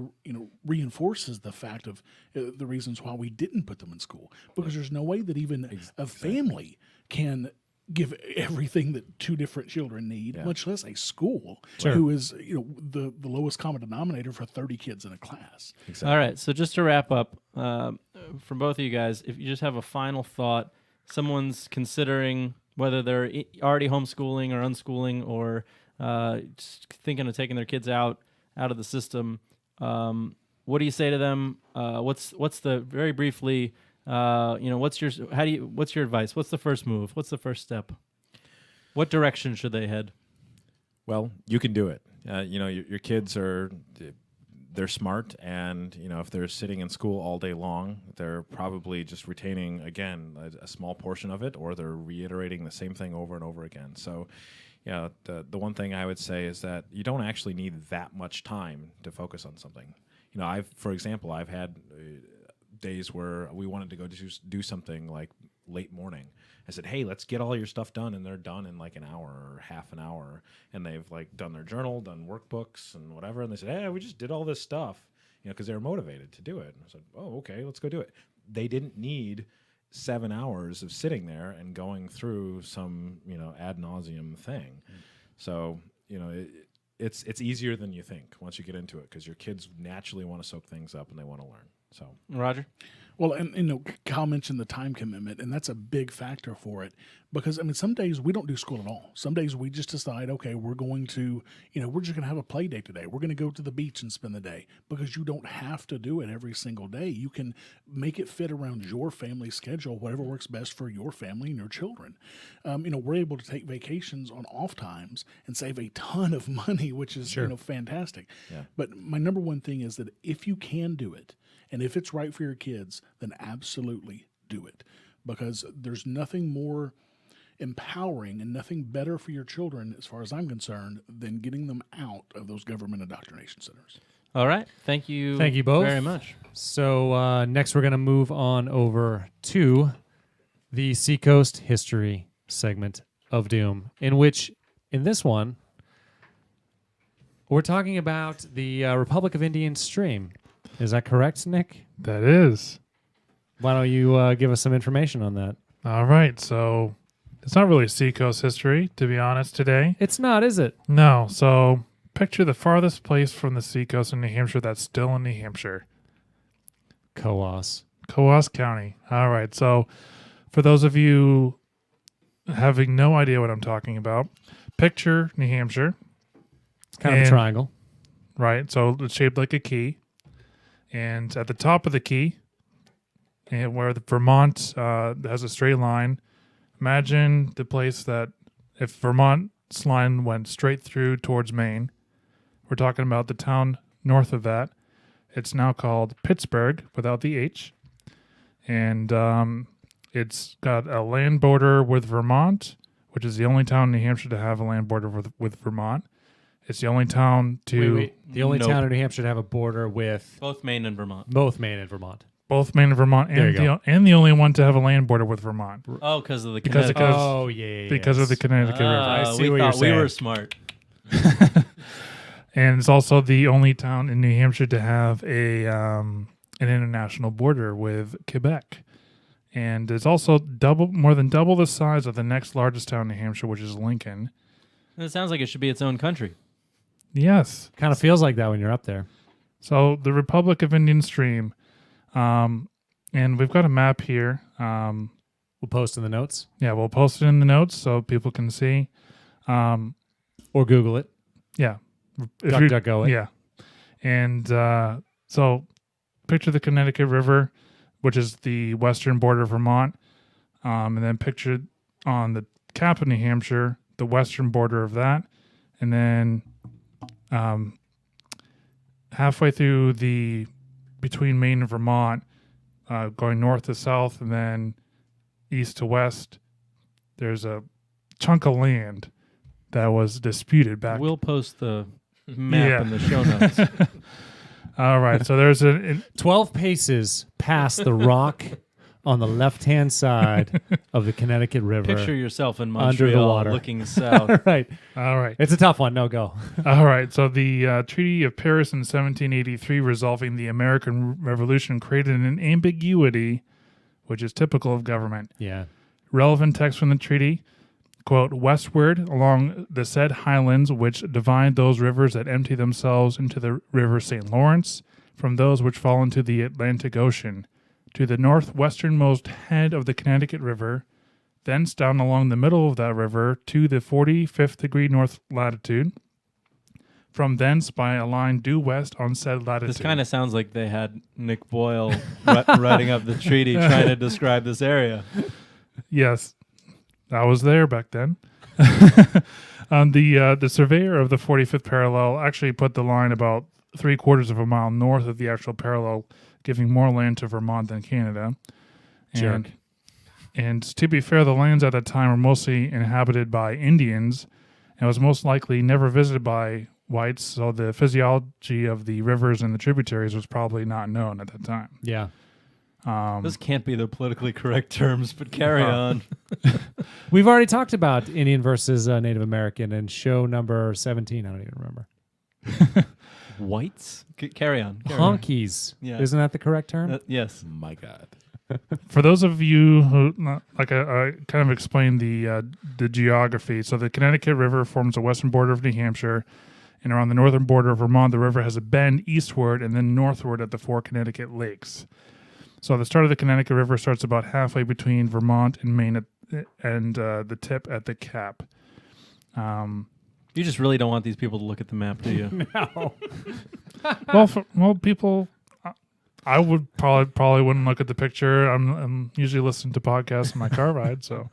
reinforces the fact of the reasons why we didn't put them in school, because there's no way that even a family can give everything that two different children need, much less a school who is the lowest common denominator for 30 kids in a class. Exactly. All right, so just to wrap up, from both of you guys, if you just have a final thought, someone's considering whether they're already homeschooling or unschooling, or just thinking of taking their kids out of the system, what do you say to them? What's the, very briefly, what's your advice? What's the first move? What's the first step? What direction should they head? Well, you can do it. Your kids they're smart, and if they're sitting in school all day long, they're probably just retaining, again, a small portion of it, or they're reiterating the same thing over and over again. So the one thing I would say is that you don't actually need that much time to focus on something. For example, I've had days where we wanted to go do something like late morning. I said, hey, let's get all your stuff done, and they're done in like an hour or half an hour, and they've like done their journal, done workbooks and whatever, and they said, hey, we just did all this stuff, because they were motivated to do it. And I said, oh, okay, let's go do it. They didn't need 7 hours of sitting there and going through some ad nauseum thing. So it's easier than you think once you get into it because your kids naturally want to soak things up and they want to learn. So, Roger? Well, and Kyle mentioned the time commitment, and that's a big factor for it because, some days we don't do school at all. Some days we just decide, okay, we're going to, we're just going to have a play day today. We're going to go to the beach and spend the day because you don't have to do it every single day. You can make it fit around your family schedule, whatever works best for your family and your children. We're able to take vacations on off times and save a ton of money, which is, fantastic. Yeah. But my number one thing is that if you can do it, and if it's right for your kids, then absolutely do it because there's nothing more empowering and nothing better for your children, as far as I'm concerned, than getting them out of those government indoctrination centers. All right. Thank you. Thank you both very much. So next we're going to move on over to the Seacoast History segment of Doom, in which, in this one, we're talking about the Republic of Indian Stream. Is that correct, Nick? That is. Why don't you give us some information on that? All right. So it's not really Seacoast history, to be honest, today. It's not, is it? No. So picture the farthest place from the Seacoast in New Hampshire that's still in New Hampshire. Coos County. All right. So for those of you having no idea what I'm talking about, picture New Hampshire. It's kind of a triangle. Right. So it's shaped like a key. And at the top of the key, and where the Vermont has a straight line, imagine the place that if Vermont's line went straight through towards Maine, we're talking about the town north of that. It's now called Pittsburgh without the H. And it's got a land border with Vermont, which is the only town in New Hampshire to have a land border with Vermont. It's the only town to... Wait. The only town in New Hampshire to have a border with... Both Maine and Vermont. Both Maine and Vermont. Both Maine and Vermont, and the only one to have a land border with Vermont. Oh, because of the Connecticut. Because of the Connecticut River. I see we what you're thought we saying. were smart. And it's also the only town in New Hampshire to have an international border with Quebec. And it's also more than double the size of the next largest town in New Hampshire, which is Lincoln. It sounds like it should be its own country. Yes. Kind of feels like that when you're up there. So the Republic of Indian Stream, and we've got a map here. We'll post in the notes. Yeah, we'll post it in the notes so people can see. Or Google it. Yeah. DuckDuckGo it. Yeah. And so picture the Connecticut River, which is the western border of Vermont, and then picture on the cap of New Hampshire, the western border of that, and then halfway through between Maine and Vermont, going north to south and then east to west, there's a chunk of land that was disputed back. We'll post the map in the show notes. All right, so there's 12 paces past the rock on the left-hand side of the Connecticut River. Picture yourself in under the Montreal water. looking south. Right. all right. It's a tough one. No, go. All right. So the Treaty of Paris in 1783, resolving the American Revolution, created an ambiguity, which is typical of government. Yeah. Relevant text from the treaty, quote, westward along the said highlands which divide those rivers that empty themselves into the river St. Lawrence from those which fall into the Atlantic Ocean, to the northwesternmost head of the Connecticut River, thence down along the middle of that river to the 45th degree north latitude, from thence by a line due west on said latitude. This kind of sounds like they had Nick Boyle writing up the treaty trying to describe this area. Yes, I was there back then. The surveyor of the 45th parallel actually put the line about 3/4 of a mile north of the actual parallel, giving more land to Vermont than Canada. Jerk. And to be fair, the lands at that time were mostly inhabited by Indians and was most likely never visited by whites, so the physiology of the rivers and the tributaries was probably not known at that time. Yeah. This can't be the politically correct terms, but carry on. We've already talked about Indian versus Native American in show number 17. I don't even remember. Whites? Carry on. Honkies. Yeah. Isn't that the correct term? Yes. My God. For those of you who, I kind of explained the geography. So the Connecticut River forms the western border of New Hampshire, And around the northern border of Vermont, the river has a bend eastward and then northward at the 4 Connecticut lakes. So the start of the Connecticut River starts about halfway between Vermont and Maine and the tip at the cap. You just really don't want these people to look at the map, do you? No. Well, people, I would probably wouldn't look at the picture. I'm usually listening to podcasts in my car ride, so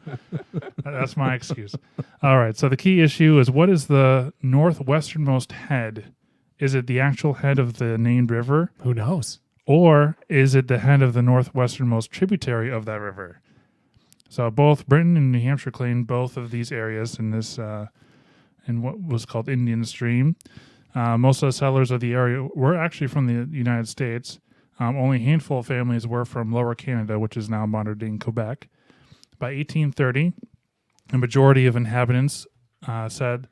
that's my excuse. All right, so the key issue is, what is the northwesternmost head? Is it the actual head of the named river? Who knows? Or is it the head of the northwesternmost tributary of that river? So both Britain and New Hampshire claimed both of these areas in this in what was called Indian Stream. Most of the settlers of the area were actually from the United States. Only a handful of families were from Lower Canada, which is now modern-day Quebec. By 1830, a majority of inhabitants said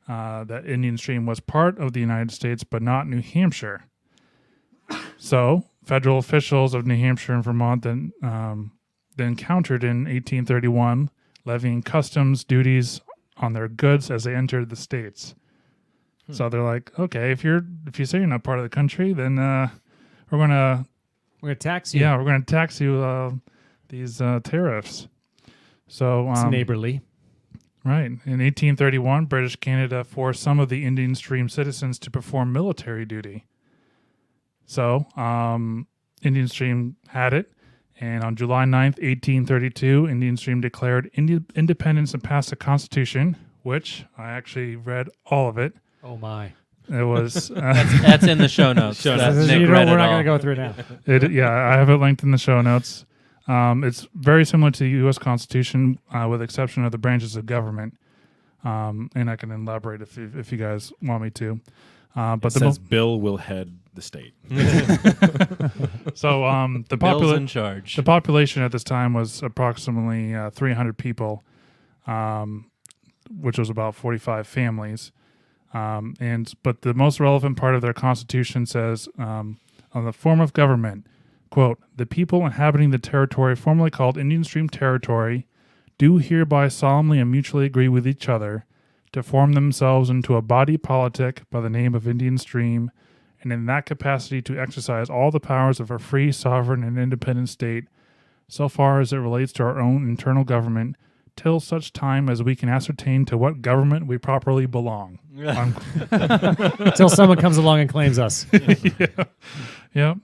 that Indian Stream was part of the United States, but not New Hampshire. So, federal officials of New Hampshire and Vermont then countered in 1831, levying customs duties on their goods as they entered the states. So they're like, okay, if you say you're not part of the country, then we're gonna tax you. Yeah, we're gonna tax you these tariffs. So It's neighborly. Right. In 1831, British Canada forced some of the Indian Stream citizens to perform military duty. So Indian Stream had it, and on July 9th, 1832, Indian Stream declared independence and passed a constitution, which I actually read all of it. Oh my! It was that's in the show notes. Nick read we're it not all. going to go through it now. Yeah, I have it linked in the show notes. It's very similar to the U.S. Constitution, with the exception of the branches of government. And I can elaborate if you guys want me to. But it says Bill will head the state. So Bill's in charge. The population at this time was approximately 300 people, which was about 45 families. But the most relevant part of their constitution says, on the form of government, quote, "The people inhabiting the territory formerly called Indian Stream Territory do hereby solemnly and mutually agree with each other to form themselves into a body politic by the name of Indian Stream, and in that capacity to exercise all the powers of a free, sovereign, and independent state, so far as it relates to our own internal government, till such time as we can ascertain to what government we properly belong." Until someone comes along and claims us. Yeah.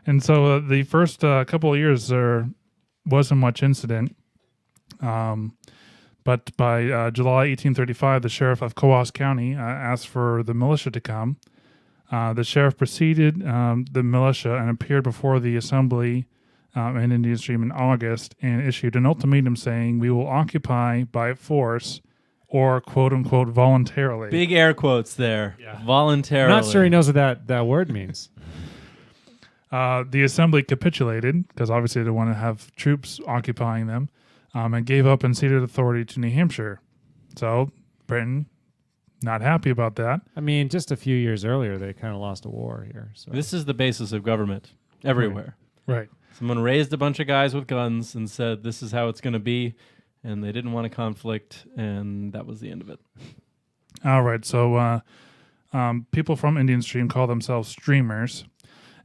And so the first couple of years there wasn't much incident. But by July 1835, the sheriff of Coos County asked for the militia to come. The sheriff preceded the militia and appeared before the assembly in Indian Stream in August and issued an ultimatum saying, "We will occupy by force or quote-unquote voluntarily." Big air quotes there. Yeah. Voluntarily. I'm not sure he knows what that word means. The assembly capitulated, because obviously they want to have troops occupying them, and gave up and ceded authority to New Hampshire. So Britain, not happy about that. I mean, just a few years earlier, they kind of lost a war here. So. This is the basis of government everywhere. Right. Someone raised a bunch of guys with guns and said, this is how it's going to be, and they didn't want a conflict, and that was the end of it. All right, so people from Indian Stream call themselves streamers,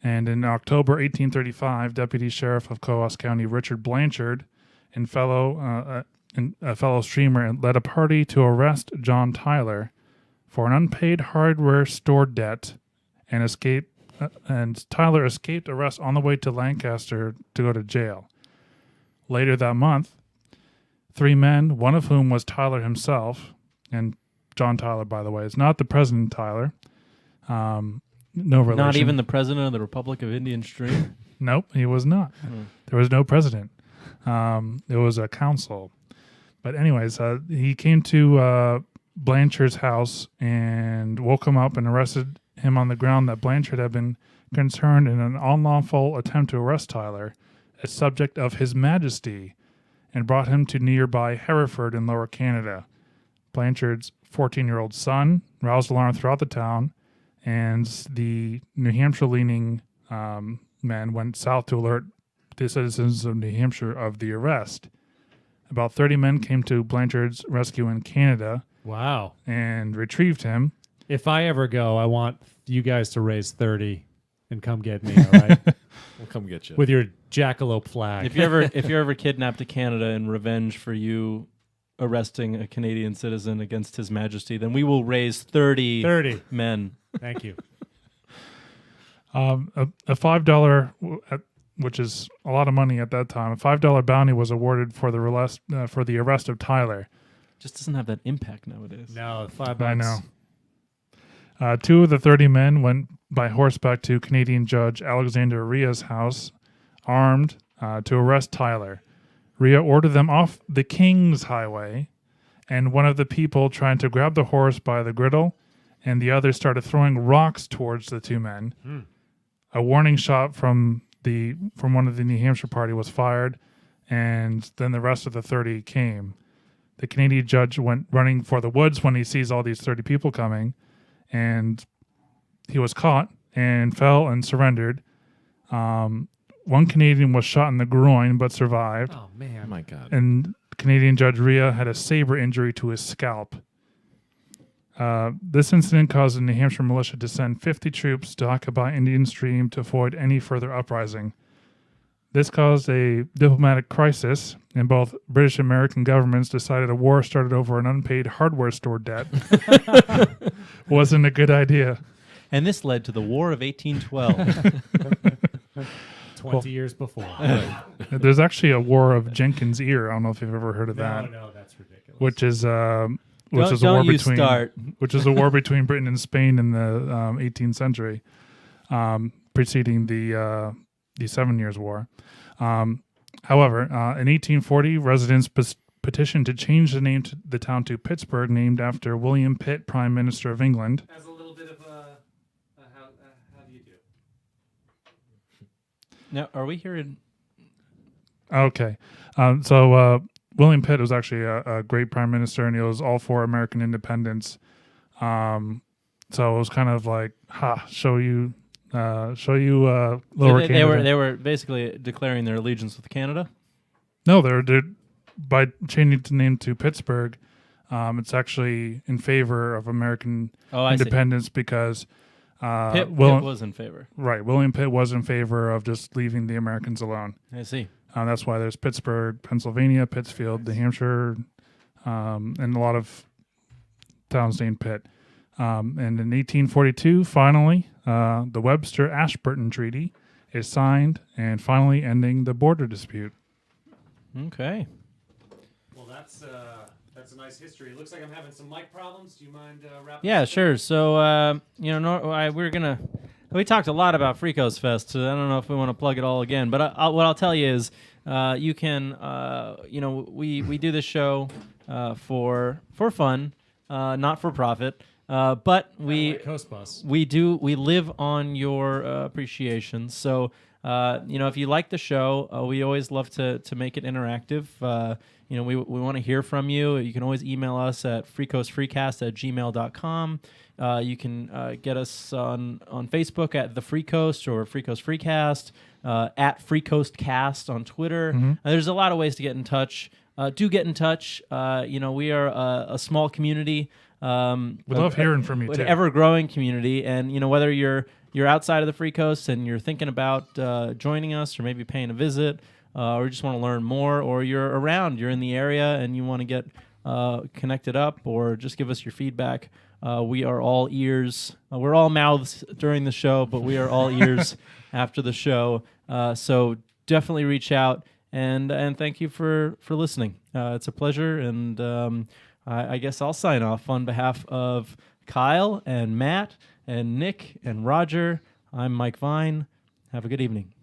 and in October 1835, Deputy Sheriff of Coos County Richard Blanchard and a fellow streamer led a party to arrest John Tyler for an unpaid hardware store debt and escaped. And Tyler escaped arrest on the way to Lancaster to go to jail. Later that month, 3 men, one of whom was Tyler himself, and John Tyler, by the way, is not the President Tyler. No relation. Not even the President of the Republic of Indian Stream? Nope, he was not. There was no president. It was a council. But anyways, he came to Blanchard's house and woke him up and arrested him on the ground that Blanchard had been concerned in an unlawful attempt to arrest Tyler, a subject of His Majesty, and brought him to nearby Hereford in Lower Canada. Blanchard's 14-year-old son roused alarm throughout the town, and the New Hampshire-leaning men went south to alert the citizens of New Hampshire of the arrest. About 30 men came to Blanchard's rescue in Canada. Wow. And retrieved him. If I ever go, I want you guys to raise 30 and come get me, all right? We'll come get you. With your jackalope flag. If you're ever kidnapped to Canada in revenge for you arresting a Canadian citizen against His Majesty, then we will raise 30 men. Thank you. A $5, which is a lot of money at that time, a $5 bounty was awarded for the arrest of Tyler. Just doesn't have that impact nowadays. No, $5. I know. 2 of the 30 men went by horseback to Canadian Judge Alexander Rhea's house, armed, to arrest Tyler. Rhea ordered them off the King's Highway, and one of the people tried to grab the horse by the griddle, and the other started throwing rocks towards the 2 men. A warning shot from one of the New Hampshire party was fired, and then the rest of the 30 came. The Canadian judge went running for the woods when he sees all these 30 people coming, and he was caught and fell and surrendered. One Canadian was shot in the groin but survived. Oh, man. Oh, my God. And Canadian Judge Rhea had a saber injury to his scalp. This incident caused the New Hampshire militia to send 50 troops to occupy Indian Stream to avoid any further uprising. This caused a diplomatic crisis, and both British and American governments decided a war started over an unpaid hardware store debt wasn't a good idea. And this led to the War of 1812. 20 years before. There's actually a War of Jenkins' Ear. I don't know if you've ever heard of that. No, that's ridiculous. Which is a war between Britain and Spain in the 18th century, preceding the 7 Years' War. However, in 1840, residents petitioned to change the name to the town to Pittsburgh, named after William Pitt, Prime Minister of England. As a little bit of how do you do? Now, are we here in... Okay. So William Pitt was actually a great prime minister, and he was all for American independence. So it was kind of like, show you Lower Canada. They were basically declaring their allegiance with Canada? No, they're by changing the name to Pittsburgh, it's actually in favor of American independence because Pitt was in favor. Right. William Pitt was in favor of just leaving the Americans alone. I see. That's why there's Pittsburgh, Pennsylvania, Pittsfield, New Hampshire, and a lot of towns named Pitt. And in 1842, finally, the Webster-Ashburton Treaty is signed and finally ending the border dispute. Okay. Well, that's a nice history. It looks like I'm having some mic problems. Do you mind wrapping? Yeah, sure. So, we talked a lot about Freecast Fest, so I don't know if we want to plug it all again. But what I'll tell you is, you can, we do this show for fun, not for profit. But we live on your appreciation. So, if you like the show, we always love to make it interactive. We want to hear from you. You can always email us at freecast@gmail.com. You can get us on Facebook at The Freecast or Freecast Freecast, at FreecastCast on Twitter. Mm-hmm. There's a lot of ways to get in touch. Do get in touch. We are a small community. We love hearing from you, too. An ever-growing community, and whether you're outside of the Free Coast and you're thinking about joining us or maybe paying a visit, or just want to learn more, or you're around, you're in the area and you want to get connected up, or just give us your feedback, we are all ears. We're all mouths during the show, but we are all ears after the show. So definitely reach out, and thank you for listening. It's a pleasure, and I guess I'll sign off on behalf of Kyle and Matt and Nick and Roger. I'm Mike Vine. Have a good evening.